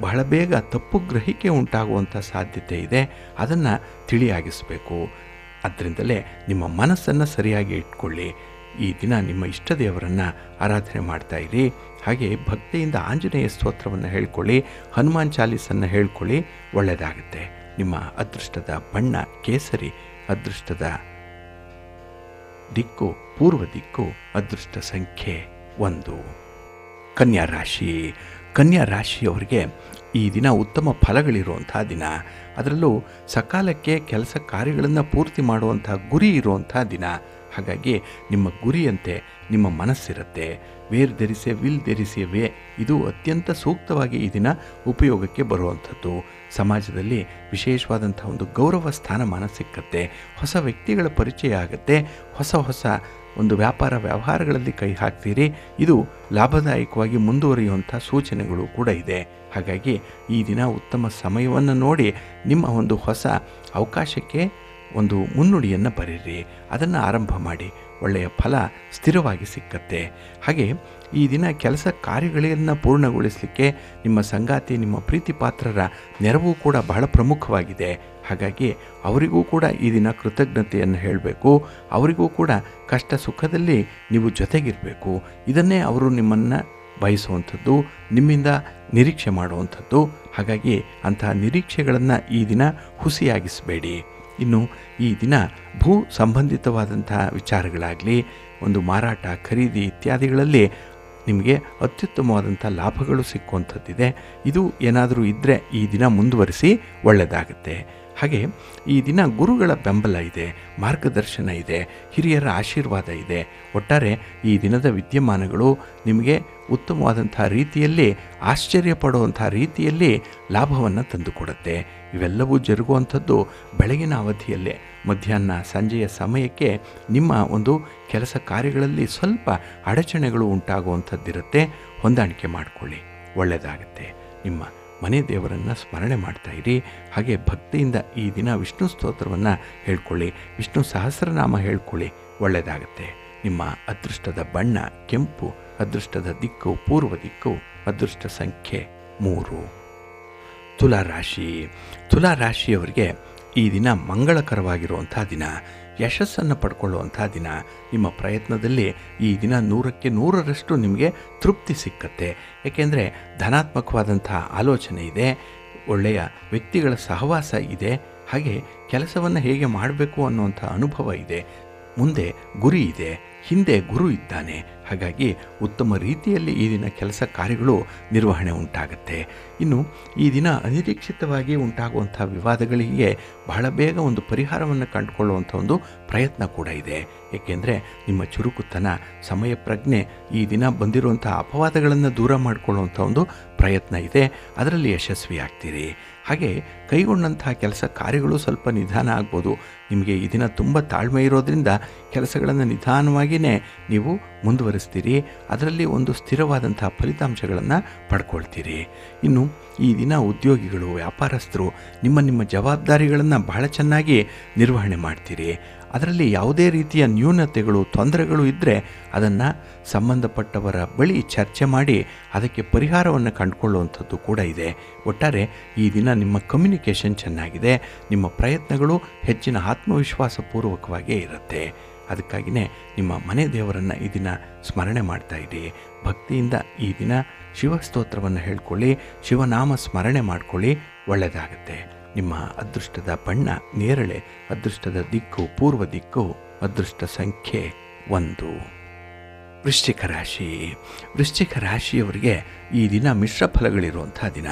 ಬಹಳ ಬೇಗ ತಪ್ಪು ಗ್ರಹಿಕೆ ಉಂಟಾಗುವಂಥ ಸಾಧ್ಯತೆ ಇದೆ. ಅದನ್ನು ತಿಳಿಯಾಗಿಸಬೇಕು. ಅದರಿಂದಲೇ ನಿಮ್ಮ ಮನಸ್ಸನ್ನು ಸರಿಯಾಗಿ ಇಟ್ಕೊಳ್ಳಿ. ಈ ದಿನ ನಿಮ್ಮ ಇಷ್ಟ ದೇವರನ್ನು ಆರಾಧನೆ ಮಾಡ್ತಾ ಇರಿ. ಹಾಗೆ ಭಕ್ತಿಯಿಂದ ಆಂಜನೇಯ ಸ್ತೋತ್ರವನ್ನು ಹೇಳ್ಕೊಳ್ಳಿ, ಹನುಮಾನ್ ಚಾಲೀಸನ್ನು ಹೇಳ್ಕೊಳ್ಳಿ, ಒಳ್ಳೆಯದಾಗುತ್ತೆ. ನಿಮ್ಮ ಅದೃಷ್ಟದ ಬಣ್ಣ ಕೇಸರಿ, ಅದೃಷ್ಟದ ದಿಕ್ಕು ಪೂರ್ವ ದಿಕ್ಕು, ಅದೃಷ್ಟ ಸಂಖ್ಯೆ 1. ಕನ್ಯಾ ರಾಶಿ. ಕನ್ಯಾ ರಾಶಿಯವರಿಗೆ ಈ ದಿನ ಉತ್ತಮ ಫಲಗಳಿರುವಂಥ ದಿನ. ಅದರಲ್ಲೂ ಸಕಾಲಕ್ಕೆ ಕೆಲಸ ಕಾರ್ಯಗಳನ್ನು ಪೂರ್ತಿ ಮಾಡುವಂಥ ಗುರಿ ಇರುವಂಥ ದಿನ. ಹಾಗಾಗಿ ನಿಮ್ಮ ಗುರಿಯಂತೆ ನಿಮ್ಮ ಮನಸ್ಸಿರುತ್ತೆ. ವೇರ್ ಧರಿಸೆ ವಿಲ್ ಧರಿಸೆ ವೇ, ಇದು ಅತ್ಯಂತ ಸೂಕ್ತವಾಗಿ ಈ ದಿನ ಉಪಯೋಗಕ್ಕೆ ಬರುವಂಥದ್ದು. ಸಮಾಜದಲ್ಲಿ ವಿಶೇಷವಾದಂಥ ಒಂದು ಗೌರವ ಸ್ಥಾನಮಾನ ಸಿಕ್ಕತ್ತೆ. ಹೊಸ ವ್ಯಕ್ತಿಗಳ ಪರಿಚಯ ಆಗುತ್ತೆ. ಹೊಸ ಒಂದು ವ್ಯಾಪಾರ ವ್ಯವಹಾರಗಳಲ್ಲಿ ಕೈ ಹಾಕ್ತೀರಿ. ಇದು ಲಾಭದಾಯಕವಾಗಿ ಮುಂದುವರಿಯುವಂಥ ಸೂಚನೆಗಳು ಕೂಡ ಇದೆ. ಹಾಗಾಗಿ ಈ ದಿನ ಉತ್ತಮ ಸಮಯವನ್ನು ನೋಡಿ ನಿಮ್ಮ ಒಂದು ಹೊಸ ಅವಕಾಶಕ್ಕೆ ಒಂದು ಮುನ್ನುಡಿಯನ್ನು ಬರೀರಿ. ಅದನ್ನು ಆರಂಭ ಮಾಡಿ. ಒಳ್ಳೆಯ ಫಲ ಸ್ಥಿರವಾಗಿ ಸಿಕ್ಕತ್ತೆ. ಹಾಗೆ ಈ ದಿನ ಕೆಲಸ ಕಾರ್ಯಗಳನ್ನು ಪೂರ್ಣಗೊಳಿಸಲಿಕ್ಕೆ ನಿಮ್ಮ ಸಂಗಾತಿ, ನಿಮ್ಮ ಪ್ರೀತಿ ಪಾತ್ರರ ನೆರವು ಕೂಡ ಬಹಳ ಪ್ರಮುಖವಾಗಿದೆ. ಹಾಗಾಗಿ ಅವರಿಗೂ ಕೂಡ ಈ ದಿನ ಕೃತಜ್ಞತೆಯನ್ನು ಹೇಳಬೇಕು. ಅವರಿಗೂ ಕೂಡ ಕಷ್ಟ ಸುಖದಲ್ಲಿ ನೀವು ಜೊತೆಗಿರಬೇಕು. ಇದನ್ನೇ ಅವರು ನಿಮ್ಮನ್ನು ಬಯಸುವಂಥದ್ದು, ನಿಮ್ಮಿಂದ ನಿರೀಕ್ಷೆ ಮಾಡುವಂಥದ್ದು. ಹಾಗಾಗಿ ಅಂತಹ ನಿರೀಕ್ಷೆಗಳನ್ನು ಈ ದಿನ ಹುಸಿಯಾಗಿಸಬೇಡಿ. ಇನ್ನು ಈ ದಿನ ಭೂ ಸಂಬಂಧಿತವಾದಂಥ ವಿಚಾರಗಳಾಗಲಿ, ಒಂದು ಮಾರಾಟ ಖರೀದಿ ಇತ್ಯಾದಿಗಳಲ್ಲಿ ನಿಮಗೆ ಅತ್ಯುತ್ತಮವಾದಂಥ ಲಾಭಗಳು ಸಿಕ್ಕುವಂಥದ್ದಿದೆ. ಇದು ಏನಾದರೂ ಇದ್ದರೆ ಈ ದಿನ ಮುಂದುವರಿಸಿ, ಒಳ್ಳೆಯದಾಗುತ್ತೆ. ಹಾಗೆ ಈ ದಿನ ಗುರುಗಳ ಬೆಂಬಲ ಇದೆ, ಮಾರ್ಗದರ್ಶನ ಇದೆ, ಹಿರಿಯರ ಆಶೀರ್ವಾದ ಇದೆ. ಒಟ್ಟಾರೆ ಈ ದಿನದ ವಿದ್ಯಮಾನಗಳು ನಿಮಗೆ ಉತ್ತಮವಾದಂಥ ರೀತಿಯಲ್ಲಿ, ಆಶ್ಚರ್ಯಪಡುವಂಥ ರೀತಿಯಲ್ಲಿ ಲಾಭವನ್ನು ತಂದುಕೊಡುತ್ತೆ. ಇವೆಲ್ಲವೂ ಜರುಗುವಂಥದ್ದು ಬೆಳಗಿನ ಅವಧಿಯಲ್ಲೇ. ಮಧ್ಯಾಹ್ನ ಸಂಜೆಯ ಸಮಯಕ್ಕೆ ನಿಮ್ಮ ಒಂದು ಕೆಲಸ ಕಾರ್ಯಗಳಲ್ಲಿ ಸ್ವಲ್ಪ ಅಡಚಣೆಗಳು ಉಂಟಾಗುವಂಥದ್ದಿರುತ್ತೆ. ಹೊಂದಾಣಿಕೆ ಮಾಡಿಕೊಳ್ಳಿ, ಒಳ್ಳೆಯದಾಗುತ್ತೆ. ನಿಮ್ಮ ಮನೆ ದೇವರನ್ನು ಸ್ಮರಣೆ ಮಾಡ್ತಾ ಇರಿ. ಹಾಗೆ ಭಕ್ತಿಯಿಂದ ಈ ದಿನ ವಿಷ್ಣು ಸ್ತೋತ್ರವನ್ನು ಹೇಳ್ಕೊಳ್ಳಿ, ವಿಷ್ಣು ಸಹಸ್ರನಾಮ ಹೇಳ್ಕೊಳ್ಳಿ, ಒಳ್ಳೆಯದಾಗುತ್ತೆ. ನಿಮ್ಮ ಅದೃಷ್ಟದ ಬಣ್ಣ ಕೆಂಪು, ಅದೃಷ್ಟದ ದಿಕ್ಕು ಪೂರ್ವ ದಿಕ್ಕು, ಅದೃಷ್ಟ ಸಂಖ್ಯೆ 3. ತುಲಾರಾಶಿ. ತುಲಾರಾಶಿಯವರಿಗೆ ಈ ದಿನ ಮಂಗಳಕರವಾಗಿರುವಂಥ ದಿನ, ಯಶಸ್ಸನ್ನು ಪಡ್ಕೊಳ್ಳುವಂಥ ದಿನ. ನಿಮ್ಮ ಪ್ರಯತ್ನದಲ್ಲಿ ಈ ದಿನ 100ಕ್ಕೆ 100ರಷ್ಟು ನಿಮಗೆ ತೃಪ್ತಿ ಸಿಕ್ಕತ್ತೆ. ಏಕೆಂದರೆ ಧನಾತ್ಮಕವಾದಂಥ ಆಲೋಚನೆ ಇದೆ, ಒಳ್ಳೆಯ ವ್ಯಕ್ತಿಗಳ ಸಹವಾಸ ಇದೆ. ಹಾಗೆ ಕೆಲಸವನ್ನು ಹೇಗೆ ಮಾಡಬೇಕು ಅನ್ನುವಂಥ ಅನುಭವ ಇದೆ. ಮುಂದೆ ಗುರಿ ಇದೆ, ಹಿಂದೆ ಗುರು ಇದ್ದಾನೆ. ಹಾಗಾಗಿ ಉತ್ತಮ ರೀತಿಯಲ್ಲಿ ಈ ದಿನ ಕೆಲಸ ಕಾರ್ಯಗಳು ನಿರ್ವಹಣೆ ಉಂಟಾಗುತ್ತೆ. ಇನ್ನು ಈ ದಿನ ಅನಿರೀಕ್ಷಿತವಾಗಿ ಉಂಟಾಗುವಂಥ ವಿವಾದಗಳಿಗೆ ಬಹಳ ಬೇಗ ಒಂದು ಪರಿಹಾರವನ್ನು ಕಂಡುಕೊಳ್ಳುವಂಥ ಒಂದು ಪ್ರಯತ್ನ ಕೂಡ ಇದೆ. ಏಕೆಂದರೆ ನಿಮ್ಮ ಚುರುಕುತನ, ಸಮಯ ಪ್ರಜ್ಞೆ ಈ ದಿನ ಬಂದಿರುವಂಥ ಅಪವಾದಗಳನ್ನು ದೂರ ಮಾಡಿಕೊಳ್ಳುವಂಥ ಒಂದು ಪ್ರಯತ್ನ ಇದೆ. ಅದರಲ್ಲಿ ಯಶಸ್ವಿಯಾಗ್ತೀರಿ. ಹಾಗೆ ಕೈಗೊಂಡಂಥ ಕೆಲಸ ಕಾರ್ಯಗಳು ಸ್ವಲ್ಪ ನಿಧಾನ ಆಗ್ಬೋದು. ನಿಮಗೆ ಈ ದಿನ ತುಂಬ ತಾಳ್ಮೆ ಇರೋದ್ರಿಂದ ಕೆಲಸಗಳನ್ನು ನಿಧಾನವಾಗಿಯೇ ನೀವು ಮುಂದುವರಿಸ್ತೀರಿ. ಅದರಲ್ಲಿ ಒಂದು ಸ್ಥಿರವಾದಂಥ ಫಲಿತಾಂಶಗಳನ್ನು ಪಡ್ಕೊಳ್ತೀರಿ. ಇನ್ನು ಈ ದಿನ ಉದ್ಯೋಗಿಗಳು, ವ್ಯಾಪಾರಸ್ಥರು ನಿಮ್ಮ ಜವಾಬ್ದಾರಿಗಳನ್ನು ಬಹಳ ಚೆನ್ನಾಗಿ ನಿರ್ವಹಣೆ ಮಾಡ್ತೀರಿ. ಅದರಲ್ಲಿ ಯಾವುದೇ ರೀತಿಯ ನ್ಯೂನತೆಗಳು, ತೊಂದರೆಗಳು ಇದ್ದರೆ ಅದನ್ನು ಸಂಬಂಧಪಟ್ಟವರ ಬಳಿ ಚರ್ಚೆ ಮಾಡಿ ಅದಕ್ಕೆ ಪರಿಹಾರವನ್ನು ಕಂಡುಕೊಳ್ಳುವಂಥದ್ದು ಕೂಡ ಇದೆ. ಒಟ್ಟಾರೆ ಈ ದಿನ ನಿಮ್ಮ ಕಮ್ಯುನಿಕೇಷನ್ ಚೆನ್ನಾಗಿದೆ. ನಿಮ್ಮ ಪ್ರಯತ್ನಗಳು ಹೆಚ್ಚಿನ ಆತ್ಮವಿಶ್ವಾಸಪೂರ್ವಕವಾಗೇ ಇರುತ್ತೆ. ಅದಕ್ಕಾಗಿಯೇ ನಿಮ್ಮ ಮನೆ ದೇವರನ್ನು ಈ ದಿನ ಸ್ಮರಣೆ ಮಾಡ್ತಾ ಇರಿ. ಭಕ್ತಿಯಿಂದ ಈ ದಿನ ಶಿವಸ್ತೋತ್ರವನ್ನು ಹೇಳ್ಕೊಳ್ಳಿ, ಶಿವನಾಮ ಸ್ಮರಣೆ ಮಾಡ್ಕೊಳ್ಳಿ, ಒಳ್ಳೆಯದಾಗುತ್ತೆ. ನಿಮ್ಮ ಅದೃಷ್ಟದ ಬಣ್ಣ ನೇರಳೆ, ಅದೃಷ್ಟದ ದಿಕ್ಕು ಪೂರ್ವ ದಿಕ್ಕು, ಅದೃಷ್ಟ ಸಂಖ್ಯೆ 1. ವೃಶ್ಚಿಕ ರಾಶಿ. ವೃಶ್ಚಿಕ ರಾಶಿಯವರಿಗೆ ಈ ದಿನ ಮಿಶ್ರ ಫಲಗಳಿರುವಂಥ ದಿನ.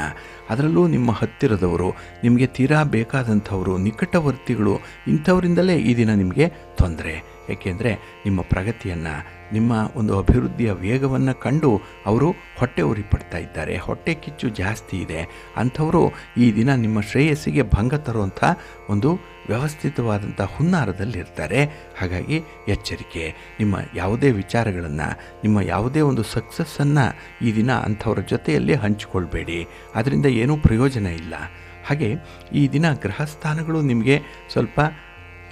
ಅದರಲ್ಲೂ ನಿಮ್ಮ ಹತ್ತಿರದವರು, ನಿಮಗೆ ತೀರಾ ಬೇಕಾದಂಥವರು, ನಿಕಟವರ್ತಿಗಳು, ಇಂಥವರಿಂದಲೇ ಈ ದಿನ ನಿಮಗೆ ತೊಂದರೆ. ಏಕೆಂದರೆ ನಿಮ್ಮ ಪ್ರಗತಿಯನ್ನು, ನಿಮ್ಮ ಒಂದು ಅಭಿವೃದ್ಧಿಯ ವೇಗವನ್ನು ಕಂಡು ಅವರು ಹೊಟ್ಟೆ ಉರಿ ಪಡ್ತಾ ಇದ್ದಾರೆ, ಹೊಟ್ಟೆ ಕಿಚ್ಚು ಜಾಸ್ತಿ ಇದೆ. ಅಂಥವರು ಈ ದಿನ ನಿಮ್ಮ ಶ್ರೇಯಸ್ಸಿಗೆ ಭಂಗ ತರುವಂಥ ಒಂದು ವ್ಯವಸ್ಥಿತವಾದಂಥ ಹುನ್ನಾರದಲ್ಲಿರ್ತಾರೆ. ಹಾಗಾಗಿ ಎಚ್ಚರಿಕೆ. ನಿಮ್ಮ ಯಾವುದೇ ವಿಚಾರಗಳನ್ನು, ನಿಮ್ಮ ಯಾವುದೇ ಒಂದು ಸಕ್ಸಸ್ಸನ್ನು ಈ ದಿನ ಅಂಥವ್ರ ಜೊತೆಯಲ್ಲಿ ಹಂಚಿಕೊಳ್ಬೇಡಿ, ಅದರಿಂದ ಏನೂ ಪ್ರಯೋಜನ ಇಲ್ಲ. ಹಾಗೆ ಈ ದಿನ ಗ್ರಹಸ್ಥಾನಗಳು ನಿಮಗೆ ಸ್ವಲ್ಪ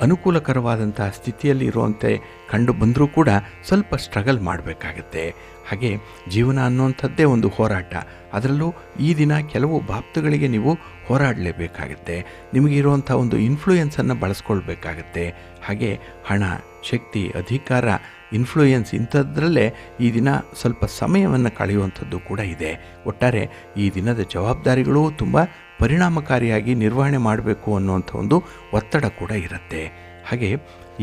ಅನುಕೂಲಕರವಾದಂಥ ಸ್ಥಿತಿಯಲ್ಲಿ ಇರುವಂತೆ ಕಂಡು ಬಂದರೂ ಕೂಡ ಸ್ವಲ್ಪ ಸ್ಟ್ರಗಲ್ ಮಾಡಬೇಕಾಗತ್ತೆ. ಹಾಗೆ ಜೀವನ ಅನ್ನುವಂಥದ್ದೇ ಒಂದು ಹೋರಾಟ. ಅದರಲ್ಲೂ ಈ ದಿನ ಕೆಲವು ಬಾಬ್ತುಗಳಿಗೆ ನೀವು ಹೋರಾಡಲೇಬೇಕಾಗತ್ತೆ. ನಿಮಗಿರುವಂಥ ಒಂದು ಇನ್ಫ್ಲೂಯೆನ್ಸನ್ನು ಬಳಸ್ಕೊಳ್ಬೇಕಾಗತ್ತೆ. ಹಾಗೆ ಹಣ, ಶಕ್ತಿ, ಅಧಿಕಾರ, ಇನ್ಫ್ಲೂಯೆನ್ಸ್ ಇಂಥದ್ರಲ್ಲೇ ಈ ದಿನ ಸ್ವಲ್ಪ ಸಮಯವನ್ನು ಕಳೆಯುವಂಥದ್ದು ಕೂಡ ಇದೆ. ಒಟ್ಟಾರೆ ಈ ದಿನದ ಜವಾಬ್ದಾರಿಗಳು ತುಂಬ ಪರಿಣಾಮಕಾರಿಯಾಗಿ ನಿರ್ವಹಣೆ ಮಾಡಬೇಕು ಅನ್ನುವಂಥ ಒಂದು ಒತ್ತಡ ಕೂಡ ಇರುತ್ತೆ. ಹಾಗೆ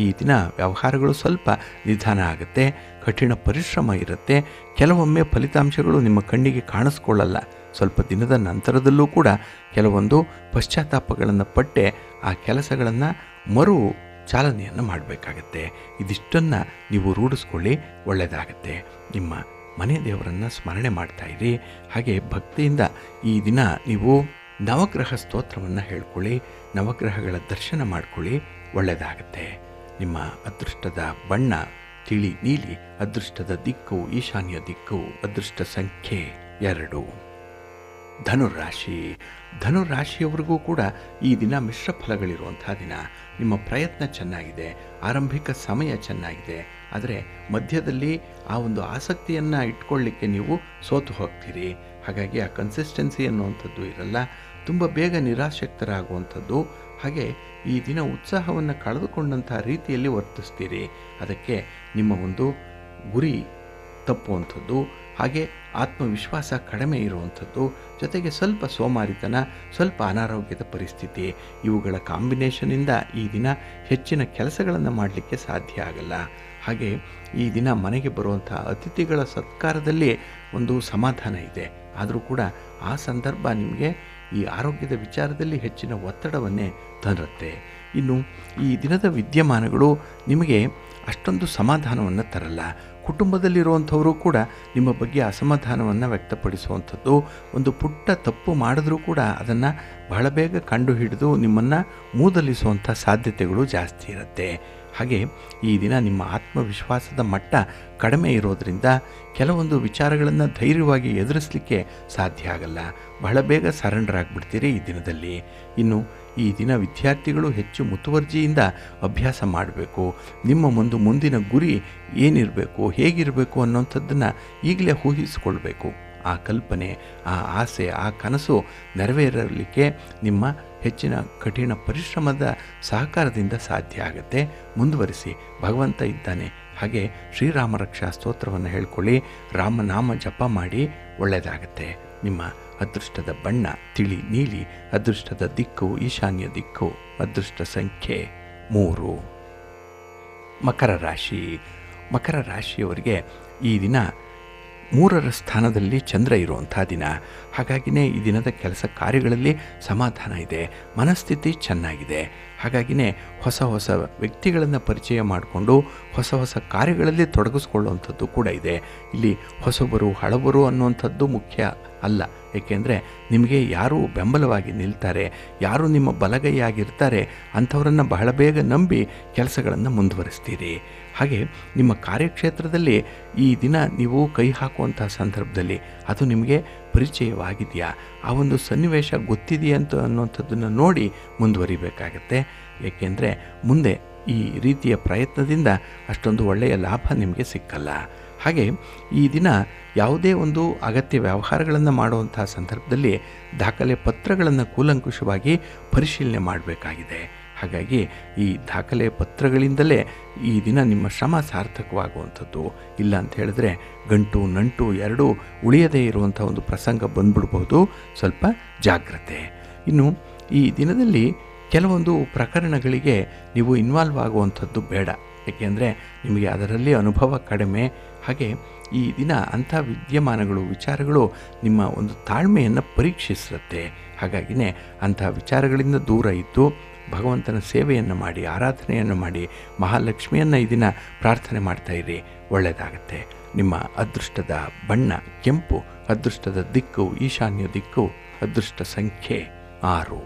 ಈ ದಿನ ವ್ಯವಹಾರಗಳು ಸ್ವಲ್ಪ ನಿಧಾನ ಆಗುತ್ತೆ, ಕಠಿಣ ಪರಿಶ್ರಮ ಇರುತ್ತೆ. ಕೆಲವೊಮ್ಮೆ ಫಲಿತಾಂಶಗಳು ನಿಮ್ಮ ಕಣ್ಣಿಗೆ ಕಾಣಿಸ್ಕೊಳ್ಳಲ್ಲ. ಸ್ವಲ್ಪ ದಿನದ ನಂತರದಲ್ಲೂ ಕೂಡ ಕೆಲವೊಂದು ಪಶ್ಚಾತ್ತಾಪಗಳನ್ನು ಪಟ್ಟೆ ಆ ಕೆಲಸಗಳನ್ನು ಮರು ಚಾಲನೆಯನ್ನು ಮಾಡಬೇಕಾಗತ್ತೆ. ಇದಿಷ್ಟನ್ನು ನೀವು ರೂಢಿಸ್ಕೊಳ್ಳಿ, ಒಳ್ಳೆಯದಾಗತ್ತೆ. ನಿಮ್ಮ ಮನೆ ದೇವರನ್ನು ಸ್ಮರಣೆ ಮಾಡ್ತಾಯಿರಿ. ಹಾಗೆ ಭಕ್ತಿಯಿಂದ ಈ ದಿನ ನೀವು ನವಗ್ರಹ ಸ್ತೋತ್ರವನ್ನು ಹೇಳ್ಕೊಳ್ಳಿ, ನವಗ್ರಹಗಳ ದರ್ಶನ ಮಾಡ್ಕೊಳ್ಳಿ, ಒಳ್ಳೆಯದಾಗತ್ತೆ. ನಿಮ್ಮ ಅದೃಷ್ಟದ ಬಣ್ಣ ತಿಳಿ ನೀಲಿ, ಅದೃಷ್ಟದ ದಿಕ್ಕು ಈಶಾನ್ಯ ದಿಕ್ಕು, ಅದೃಷ್ಟ ಸಂಖ್ಯೆ 2. ಧನುರಾಶಿ. ಧನುರಾಶಿಯವರಿಗೂ ಕೂಡ ಈ ದಿನ ಮಿಶ್ರ ಫಲಗಳಿರುವಂಥ ದಿನ. ನಿಮ್ಮ ಪ್ರಯತ್ನ ಚೆನ್ನಾಗಿದೆ, ಆರಂಭಿಕ ಸಮಯ ಚೆನ್ನಾಗಿದೆ, ಆದರೆ ಮಧ್ಯದಲ್ಲಿ ಆ ಒಂದು ಆಸಕ್ತಿಯನ್ನು ಇಟ್ಕೊಳ್ಳಿಕ್ಕೆ ನೀವು ಸೋತು ಹೋಗ್ತೀರಿ. ಹಾಗಾಗಿ ಆ ಕನ್ಸಿಸ್ಟೆನ್ಸಿ ಅನ್ನುವಂಥದ್ದು ಇರಲ್ಲ, ತುಂಬ ಬೇಗ ನಿರಾಸಕ್ತರಾಗುವಂಥದ್ದು. ಹಾಗೆ ಈ ದಿನ ಉತ್ಸಾಹವನ್ನು ಕಳೆದುಕೊಂಡಂಥ ರೀತಿಯಲ್ಲಿ ವರ್ತಿಸ್ತೀರಿ. ಅದಕ್ಕೆ ನಿಮ್ಮ ಒಂದು ಗುರಿ ತಪ್ಪುವಂಥದ್ದು, ಹಾಗೆ ಆತ್ಮವಿಶ್ವಾಸ ಕಡಿಮೆ ಇರುವಂಥದ್ದು, ಜೊತೆಗೆ ಸ್ವಲ್ಪ ಸೋಮಾರಿತನ, ಸ್ವಲ್ಪ ಅನಾರೋಗ್ಯದ ಪರಿಸ್ಥಿತಿ, ಇವುಗಳ ಕಾಂಬಿನೇಷನಿಂದ ಈ ದಿನ ಹೆಚ್ಚಿನ ಕೆಲಸಗಳನ್ನು ಮಾಡಲಿಕ್ಕೆ ಸಾಧ್ಯ ಆಗಲ್ಲ. ಹಾಗೆ ಈ ದಿನ ಮನೆಗೆ ಬರುವಂಥ ಅತಿಥಿಗಳ ಸತ್ಕಾರದಲ್ಲಿ ಒಂದು ಸಮಾಧಾನ ಇದೆ. ಆದರೂ ಕೂಡ ಆ ಸಂದರ್ಭ ನಿಮಗೆ ಈ ಆರೋಗ್ಯದ ವಿಚಾರದಲ್ಲಿ ಹೆಚ್ಚಿನ ಒತ್ತಡವನ್ನೇ ತರುತ್ತೆ. ಇನ್ನು ಈ ದಿನದ ವಿದ್ಯಮಾನಗಳು ನಿಮಗೆ ಅಷ್ಟೊಂದು ಸಮಾಧಾನವನ್ನು ತರಲ್ಲ. ಕುಟುಂಬದಲ್ಲಿರುವಂಥವರು ಕೂಡ ನಿಮ್ಮ ಬಗ್ಗೆ ಅಸಮಾಧಾನವನ್ನು ವ್ಯಕ್ತಪಡಿಸುವಂಥದ್ದು, ಒಂದು ಪುಟ್ಟ ತಪ್ಪು ಮಾಡಿದ್ರೂ ಕೂಡ ಅದನ್ನು ಬಹಳ ಬೇಗ ಕಂಡುಹಿಡಿದು ನಿಮ್ಮನ್ನು ಮೂದಲಿಸುವಂಥ ಸಾಧ್ಯತೆಗಳು ಜಾಸ್ತಿ ಇರುತ್ತೆ. ಹಾಗೆ ಈ ದಿನ ನಿಮ್ಮ ಆತ್ಮವಿಶ್ವಾಸದ ಮಟ್ಟ ಕಡಿಮೆ ಇರೋದರಿಂದ ಕೆಲವೊಂದು ವಿಚಾರಗಳನ್ನು ಧೈರ್ಯವಾಗಿ ಎದುರಿಸಲಿಕ್ಕೆ ಸಾಧ್ಯ ಆಗಲ್ಲ. ಬಹಳ ಬೇಗ ಸರೆಂಡರ್ ಆಗಿಬಿಡ್ತೀರಿ ಈ ದಿನದಲ್ಲಿ. ಇನ್ನು ಈ ದಿನ ವಿದ್ಯಾರ್ಥಿಗಳು ಹೆಚ್ಚು ಮುತುವರ್ಜಿಯಿಂದ ಅಭ್ಯಾಸ ಮಾಡಬೇಕು. ನಿಮ್ಮ ಮುಂದಿನ ಗುರಿ ಏನಿರಬೇಕು, ಹೇಗಿರಬೇಕು ಅನ್ನೋಂಥದ್ದನ್ನು ಈಗಲೇ ಊಹಿಸಿಕೊಳ್ಬೇಕು. ಆ ಕಲ್ಪನೆ, ಆ ಆಸೆ, ಆ ಕನಸು ನೆರವೇರಲಿಕ್ಕೆ ನಿಮ್ಮ ಹೆಚ್ಚಿನ ಕಠಿಣ ಪರಿಶ್ರಮದ ಸಹಕಾರದಿಂದ ಸಾಧ್ಯ ಆಗುತ್ತೆ. ಮುಂದುವರಿಸಿ, ಭಗವಂತ ಇದ್ದಾನೆ. ಹಾಗೆ ಶ್ರೀರಾಮ ರಕ್ಷಾ ಸ್ತೋತ್ರವನ್ನು ಹೇಳ್ಕೊಳ್ಳಿ, ರಾಮನಾಮ ಜಪ ಮಾಡಿ, ಒಳ್ಳೆಯದಾಗತ್ತೆ. ನಿಮ್ಮ ಅದೃಷ್ಟದ ಬಣ್ಣ ತಿಳಿ ನೀಲಿ, ಅದೃಷ್ಟದ ದಿಕ್ಕು ಈಶಾನ್ಯ ದಿಕ್ಕು, ಅದೃಷ್ಟ ಸಂಖ್ಯೆ 3. ಮಕರ ರಾಶಿ. ಮಕರ ರಾಶಿಯವರಿಗೆ ಈ ದಿನ 3ರ ಸ್ಥಾನದಲ್ಲಿ ಚಂದ್ರ ಇರುವಂಥ ದಿನ. ಹಾಗಾಗಿಯೇ ಈ ದಿನದ ಕೆಲಸ ಕಾರ್ಯಗಳಲ್ಲಿ ಸಮಾಧಾನ ಇದೆ, ಮನಸ್ಥಿತಿ ಚೆನ್ನಾಗಿದೆ. ಹಾಗಾಗಿಯೇ ಹೊಸ ಹೊಸ ವ್ಯಕ್ತಿಗಳನ್ನು ಪರಿಚಯ ಮಾಡಿಕೊಂಡು ಹೊಸ ಕಾರ್ಯಗಳಲ್ಲಿ ತೊಡಗಿಸ್ಕೊಳ್ಳುವಂಥದ್ದು ಕೂಡ ಇದೆ. ಇಲ್ಲಿ ಹೊಸಬರು ಹಳಬರು ಅನ್ನುವಂಥದ್ದು ಮುಖ್ಯ ಅಲ್ಲ. ಏಕೆಂದರೆ ನಿಮಗೆ ಯಾರು ಬೆಂಬಲವಾಗಿ ನಿಲ್ತಾರೆ, ಯಾರು ನಿಮ್ಮ ಬಲಗೈಯಾಗಿರ್ತಾರೆ, ಅಂಥವರನ್ನು ಬಹಳ ಬೇಗ ನಂಬಿ ಕೆಲಸಗಳನ್ನು ಮುಂದುವರಿಸ್ತೀರಿ. ಹಾಗೆ ನಿಮ್ಮ ಕಾರ್ಯಕ್ಷೇತ್ರದಲ್ಲಿ ಈ ದಿನ ನೀವು ಕೈ ಹಾಕುವಂಥ ಸಂದರ್ಭದಲ್ಲಿ ಅದು ನಿಮಗೆ ಪರಿಚಯವಾಗಿದೆಯಾ, ಆ ಒಂದು ಸನ್ನಿವೇಶ ಗೊತ್ತಿದೆಯಾ ಅನ್ನುವಂಥದ್ದನ್ನು ನೋಡಿ ಮುಂದುವರಿಬೇಕಾಗತ್ತೆ. ಏಕೆಂದರೆ ಮುಂದೆ ಈ ರೀತಿಯ ಪ್ರಯತ್ನದಿಂದ ಅಷ್ಟೊಂದು ಒಳ್ಳೆಯ ಲಾಭ ನಿಮಗೆ ಸಿಕ್ಕಲ್ಲ. ಹಾಗೆ ಈ ದಿನ ಯಾವುದೇ ಒಂದು ಅಗತ್ಯ ವ್ಯವಹಾರಗಳನ್ನು ಮಾಡುವಂಥ ಸಂದರ್ಭದಲ್ಲಿ ದಾಖಲೆ ಪತ್ರಗಳನ್ನು ಕೂಲಂಕುಷವಾಗಿ ಪರಿಶೀಲನೆ ಮಾಡಬೇಕಾಗಿದೆ. ಹಾಗಾಗಿ ಈ ದಾಖಲೆ ಪತ್ರಗಳಿಂದಲೇ ಈ ದಿನ ನಿಮ್ಮ ಶ್ರಮ ಸಾರ್ಥಕವಾಗುವಂಥದ್ದು. ಇಲ್ಲ ಅಂತ ಹೇಳಿದ್ರೆ ಗಂಟು ನಂಟು ಎರಡೂ ಉಳಿಯದೇ ಇರುವಂಥ ಒಂದು ಪ್ರಸಂಗ ಬಂದ್ಬಿಡ್ಬೋದು. ಸ್ವಲ್ಪ ಜಾಗ್ರತೆ. ಇನ್ನು ಈ ದಿನದಲ್ಲಿ ಕೆಲವೊಂದು ಪ್ರಕರಣಗಳಿಗೆ ನೀವು ಇನ್ವಾಲ್ವ್ ಆಗುವಂಥದ್ದು ಬೇಡ. ಏಕೆಂದರೆ ನಿಮಗೆ ಅದರಲ್ಲಿ ಅನುಭವ ಕಡಿಮೆ. ಹಾಗೆ ಈ ದಿನ ಅಂಥ ವಿದ್ಯಮಾನಗಳು, ವಿಚಾರಗಳು ನಿಮ್ಮ ಒಂದು ತಾಳ್ಮೆಯನ್ನು ಪರೀಕ್ಷಿಸುತ್ತೆ. ಹಾಗಾಗಿಯೇ ಅಂಥ ವಿಚಾರಗಳಿಂದ ದೂರ ಇದ್ದು ಭಗವಂತನ ಸೇವೆಯನ್ನು ಮಾಡಿ, ಆರಾಧನೆಯನ್ನು ಮಾಡಿ, ಮಹಾಲಕ್ಷ್ಮಿಯನ್ನು ಈ ದಿನ ಪ್ರಾರ್ಥನೆ ಮಾಡ್ತಾಯಿರಿ, ಒಳ್ಳೆಯದಾಗತ್ತೆ. ನಿಮ್ಮ ಅದೃಷ್ಟದ ಬಣ್ಣ ಕೆಂಪು, ಅದೃಷ್ಟದ ದಿಕ್ಕು ಈಶಾನ್ಯ ದಿಕ್ಕು, ಅದೃಷ್ಟ ಸಂಖ್ಯೆ 6.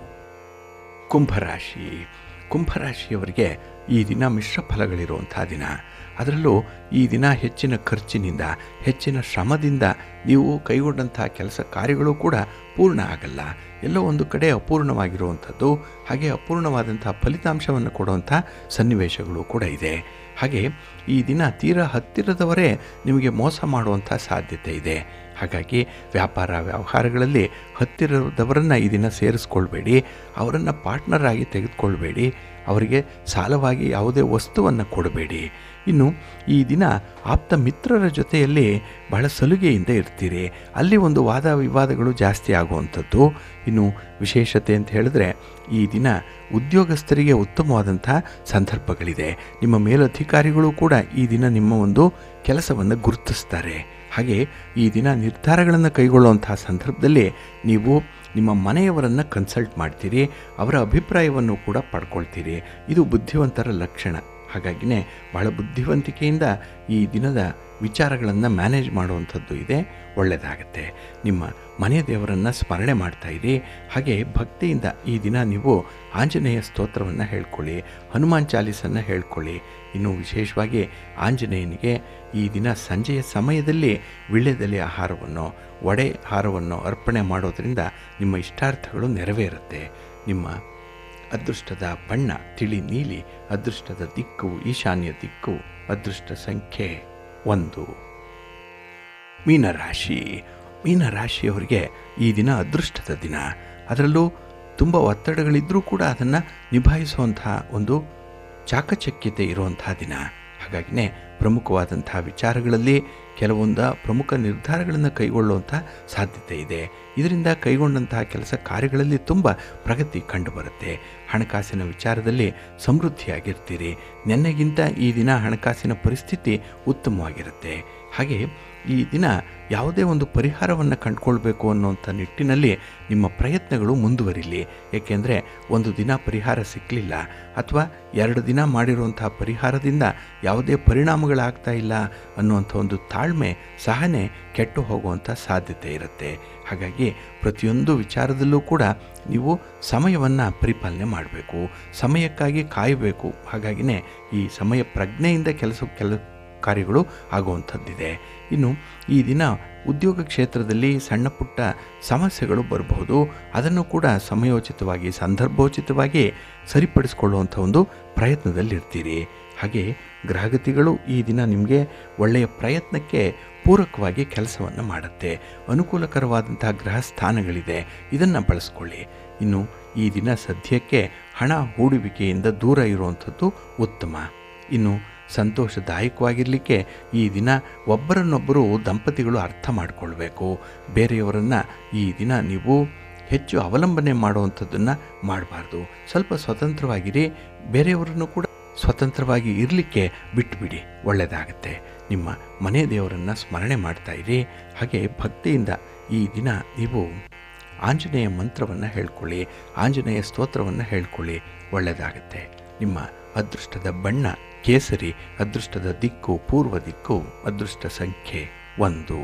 ಕುಂಭರಾಶಿ. ಕುಂಭರಾಶಿಯವರಿಗೆ ಈ ದಿನ ಮಿಶ್ರ ಫಲಗಳಿರುವಂಥ ದಿನ. ಅದರಲ್ಲೂ ಈ ದಿನ ಹೆಚ್ಚಿನ ಖರ್ಚಿನಿಂದ, ಹೆಚ್ಚಿನ ಶ್ರಮದಿಂದ ನೀವು ಕೈಗೊಂಡಂಥ ಕೆಲಸ ಕಾರ್ಯಗಳು ಕೂಡ ಪೂರ್ಣ ಆಗಲ್ಲ. ಎಲ್ಲೋ ಒಂದು ಕಡೆ ಅಪೂರ್ಣವಾಗಿರುವಂಥದ್ದು, ಹಾಗೆ ಅಪೂರ್ಣವಾದಂಥ ಫಲಿತಾಂಶವನ್ನು ಕೊಡುವಂಥ ಸನ್ನಿವೇಶಗಳು ಕೂಡ ಇದೆ. ಹಾಗೆ ಈ ದಿನ ತೀರಾ ಹತ್ತಿರದವರೇ ನಿಮಗೆ ಮೋಸ ಮಾಡುವಂಥ ಸಾಧ್ಯತೆ ಇದೆ. ಹಾಗಾಗಿ ವ್ಯಾಪಾರ ವ್ಯವಹಾರಗಳಲ್ಲಿ ಹತ್ತಿರದವರನ್ನು ಈ ದಿನ ಸೇರಿಸ್ಕೊಳ್ಬೇಡಿ, ಅವರನ್ನು ಪಾರ್ಟ್ನರ್ ಆಗಿ ತೆಗೆದುಕೊಳ್ಬೇಡಿ, ಅವರಿಗೆ ಸಾಲವಾಗಿ ಯಾವುದೇ ವಸ್ತುವನ್ನು ಕೊಡಬೇಡಿ. ಇನ್ನು ಈ ದಿನ ಆಪ್ತ ಮಿತ್ರರ ಜೊತೆಯಲ್ಲಿ ಬಹಳ ಸಲುಗೆಯಿಂದ ಇರ್ತೀರಿ. ಅಲ್ಲಿ ಒಂದು ವಾದ ವಿವಾದಗಳು ಜಾಸ್ತಿ ಆಗುವಂಥದ್ದು. ಇನ್ನು ವಿಶೇಷತೆ ಅಂತ ಹೇಳಿದ್ರೆ ಈ ದಿನ ಉದ್ಯೋಗಸ್ಥರಿಗೆ ಉತ್ತಮವಾದಂಥ ಸಂದರ್ಭಗಳಿದೆ. ನಿಮ್ಮ ಮೇಲಧಿಕಾರಿಗಳು ಕೂಡ ಈ ದಿನ ನಿಮ್ಮ ಒಂದು ಕೆಲಸವನ್ನು ಗುರುತಿಸ್ತಾರೆ. ಹಾಗೆ ಈ ದಿನ ನಿರ್ಧಾರಗಳನ್ನು ಕೈಗೊಳ್ಳುವಂಥ ಸಂದರ್ಭದಲ್ಲಿ ನೀವು ನಿಮ್ಮ ಮನೆಯವರನ್ನು ಕನ್ಸಲ್ಟ್ ಮಾಡ್ತೀರಿ, ಅವರ ಅಭಿಪ್ರಾಯವನ್ನು ಕೂಡ ಪಡ್ಕೊಳ್ತೀರಿ. ಇದು ಬುದ್ಧಿವಂತರ ಲಕ್ಷಣ. ಹಾಗಾಗಿನೇ ಬಹಳ ಬುದ್ಧಿವಂತಿಕೆಯಿಂದ ಈ ದಿನದ ವಿಚಾರಗಳನ್ನು ಮ್ಯಾನೇಜ್ ಮಾಡುವಂಥದ್ದು ಇದೆ, ಒಳ್ಳೆಯದಾಗತ್ತೆ. ನಿಮ್ಮ ಮನೆ ದೇವರನ್ನು ಸ್ಮರಣೆ ಮಾಡ್ತಾಯಿರಿ. ಹಾಗೆ ಭಕ್ತಿಯಿಂದ ಈ ದಿನ ನೀವು ಆಂಜನೇಯ ಸ್ತೋತ್ರವನ್ನು ಹೇಳ್ಕೊಳ್ಳಿ, ಹನುಮಾನ್ ಚಾಲೀಸನ್ನು ಹೇಳ್ಕೊಳ್ಳಿ. ಇನ್ನು ವಿಶೇಷವಾಗಿ ಆಂಜನೇಯನಿಗೆ ಈ ದಿನ ಸಂಜೆಯ ಸಮಯದಲ್ಲಿ ವೀಳ್ಯದೆಲೆ ಆಹಾರವನ್ನು, ವಡೆ ಆಹಾರವನ್ನು ಅರ್ಪಣೆ ಮಾಡೋದರಿಂದ ನಿಮ್ಮ ಇಷ್ಟಾರ್ಥಗಳು ನೆರವೇರುತ್ತೆ. ನಿಮ್ಮ ಅದೃಷ್ಟದ ಬಣ್ಣ ತಿಳಿ ನೀಲಿ, ಅದೃಷ್ಟದ ದಿಕ್ಕು ಈಶಾನ್ಯ ದಿಕ್ಕು, ಅದೃಷ್ಟ ಸಂಖ್ಯೆ 1. ಮೀನರಾಶಿ. ಮೀನರಾಶಿಯವರಿಗೆ ಈ ದಿನ ಅದೃಷ್ಟದ ದಿನ. ಅದರಲ್ಲೂ ತುಂಬ ಒತ್ತಡಗಳಿದ್ದರೂ ಕೂಡ ಅದನ್ನು ನಿಭಾಯಿಸುವಂತಹ ಒಂದು ಚಾಕಚಕ್ಯತೆ ಇರುವಂಥ ದಿನ. ಹಾಗಾಗಿನೇ ಪ್ರಮುಖವಾದಂಥ ವಿಚಾರಗಳಲ್ಲಿ ಕೆಲವೊಂದು ಪ್ರಮುಖ ನಿರ್ಧಾರಗಳನ್ನು ಕೈಗೊಳ್ಳುವಂಥ ಸಾಧ್ಯತೆ ಇದೆ. ಇದರಿಂದ ಕೈಗೊಂಡಂತಹ ಕೆಲಸ ಕಾರ್ಯಗಳಲ್ಲಿ ತುಂಬ ಪ್ರಗತಿ ಕಂಡುಬರುತ್ತೆ. ಹಣಕಾಸಿನ ವಿಚಾರದಲ್ಲಿ ಸಮೃದ್ಧಿಯಾಗಿರ್ತೀರಿ. ನೆನ್ನೆಗಿಂತ ಈ ದಿನ ಹಣಕಾಸಿನ ಪರಿಸ್ಥಿತಿ ಉತ್ತಮವಾಗಿರುತ್ತೆ. ಹಾಗೆ ಈ ದಿನ ಯಾವುದೇ ಒಂದು ಪರಿಹಾರವನ್ನು ಕಂಡುಕೊಳ್ಬೇಕು ಅನ್ನುವಂಥ ನಿಟ್ಟಿನಲ್ಲಿ ನಿಮ್ಮ ಪ್ರಯತ್ನಗಳು ಮುಂದುವರಿಲಿ. ಏಕೆಂದರೆ ಒಂದು ದಿನ ಪರಿಹಾರ ಸಿಕ್ಕಲಿಲ್ಲ ಅಥವಾ 2 ದಿನ ಮಾಡಿರುವಂಥ ಪರಿಹಾರದಿಂದ ಯಾವುದೇ ಪರಿಣಾಮಗಳಾಗ್ತಾ ಇಲ್ಲ ಅನ್ನುವಂಥ ಒಂದು ತಾಳ್ಮೆ, ಸಹನೆ ಕೆಟ್ಟು ಹೋಗುವಂಥ ಸಾಧ್ಯತೆ ಇರುತ್ತೆ. ಹಾಗಾಗಿ ಪ್ರತಿಯೊಂದು ವಿಚಾರದಲ್ಲೂ ಕೂಡ ನೀವು ಸಮಯವನ್ನು ಪರಿಪಾಲನೆ ಮಾಡಬೇಕು, ಸಮಯಕ್ಕಾಗಿ ಕಾಯಬೇಕು. ಹಾಗಾಗಿನೇ ಈ ಸಮಯ ಪ್ರಜ್ಞೆಯಿಂದ ಕೆಲಸ ಕಾರ್ಯಗಳು ಆಗುವಂಥದ್ದಿದೆ. ಇನ್ನು ಈ ದಿನ ಉದ್ಯೋಗ ಕ್ಷೇತ್ರದಲ್ಲಿ ಸಣ್ಣ ಪುಟ್ಟ ಸಮಸ್ಯೆಗಳು ಬರಬಹುದು. ಅದನ್ನು ಕೂಡ ಸಮಯೋಚಿತವಾಗಿ, ಸಂದರ್ಭೋಚಿತವಾಗಿ ಸರಿಪಡಿಸಿಕೊಳ್ಳುವಂಥ ಒಂದು ಪ್ರಯತ್ನದಲ್ಲಿರ್ತೀರಿ. ಹಾಗೆ ಗ್ರಹಗತಿಗಳು ಈ ದಿನ ನಿಮಗೆ ಒಳ್ಳೆಯ ಪ್ರಯತ್ನಕ್ಕೆ ಪೂರಕವಾಗಿ ಕೆಲಸವನ್ನು ಮಾಡುತ್ತೆ. ಅನುಕೂಲಕರವಾದಂಥ ಗ್ರಹ ಸ್ಥಾನಗಳಿದೆ, ಇದನ್ನು ಬಳಸ್ಕೊಳ್ಳಿ. ಇನ್ನು ಈ ದಿನ ಸದ್ಯಕ್ಕೆ ಹಣ ಹೂಡುವಿಕೆಯಿಂದ ದೂರ ಇರುವಂಥದ್ದು ಉತ್ತಮ. ಇನ್ನು ಸಂತೋಷದಾಯಕವಾಗಿರಲಿಕ್ಕೆ ಈ ದಿನ ಒಬ್ಬರನ್ನೊಬ್ಬರು ದಂಪತಿಗಳು ಅರ್ಥ ಮಾಡಿಕೊಳ್ಬೇಕು. ಬೇರೆಯವರನ್ನು ಈ ದಿನ ನೀವು ಹೆಚ್ಚು ಅವಲಂಬನೆ ಮಾಡುವಂಥದ್ದನ್ನು ಮಾಡಬಾರ್ದು. ಸ್ವಲ್ಪ ಸ್ವತಂತ್ರವಾಗಿರಿ, ಬೇರೆಯವರನ್ನು ಕೂಡ ಸ್ವತಂತ್ರವಾಗಿ ಇರಲಿಕ್ಕೆ ಬಿಟ್ಟುಬಿಡಿ, ಒಳ್ಳೆಯದಾಗತ್ತೆ. ನಿಮ್ಮ ಮನೆ ದೇವರನ್ನು ಸ್ಮರಣೆ ಮಾಡ್ತಾಯಿರಿ. ಹಾಗೆ ಭಕ್ತಿಯಿಂದ ಈ ದಿನ ನೀವು ಆಂಜನೇಯ ಮಂತ್ರವನ್ನು ಹೇಳ್ಕೊಳ್ಳಿ, ಆಂಜನೇಯ ಸ್ತೋತ್ರವನ್ನು ಹೇಳ್ಕೊಳ್ಳಿ, ಒಳ್ಳೆಯದಾಗತ್ತೆ. ನಿಮ್ಮ ಅದೃಷ್ಟದ ಬಣ್ಣ ಕೇಸರಿ, ಅದೃಷ್ಟದ ದಿಕ್ಕು ಪೂರ್ವ ದಿಕ್ಕು, ಅದೃಷ್ಟ ಸಂಖ್ಯೆ 1.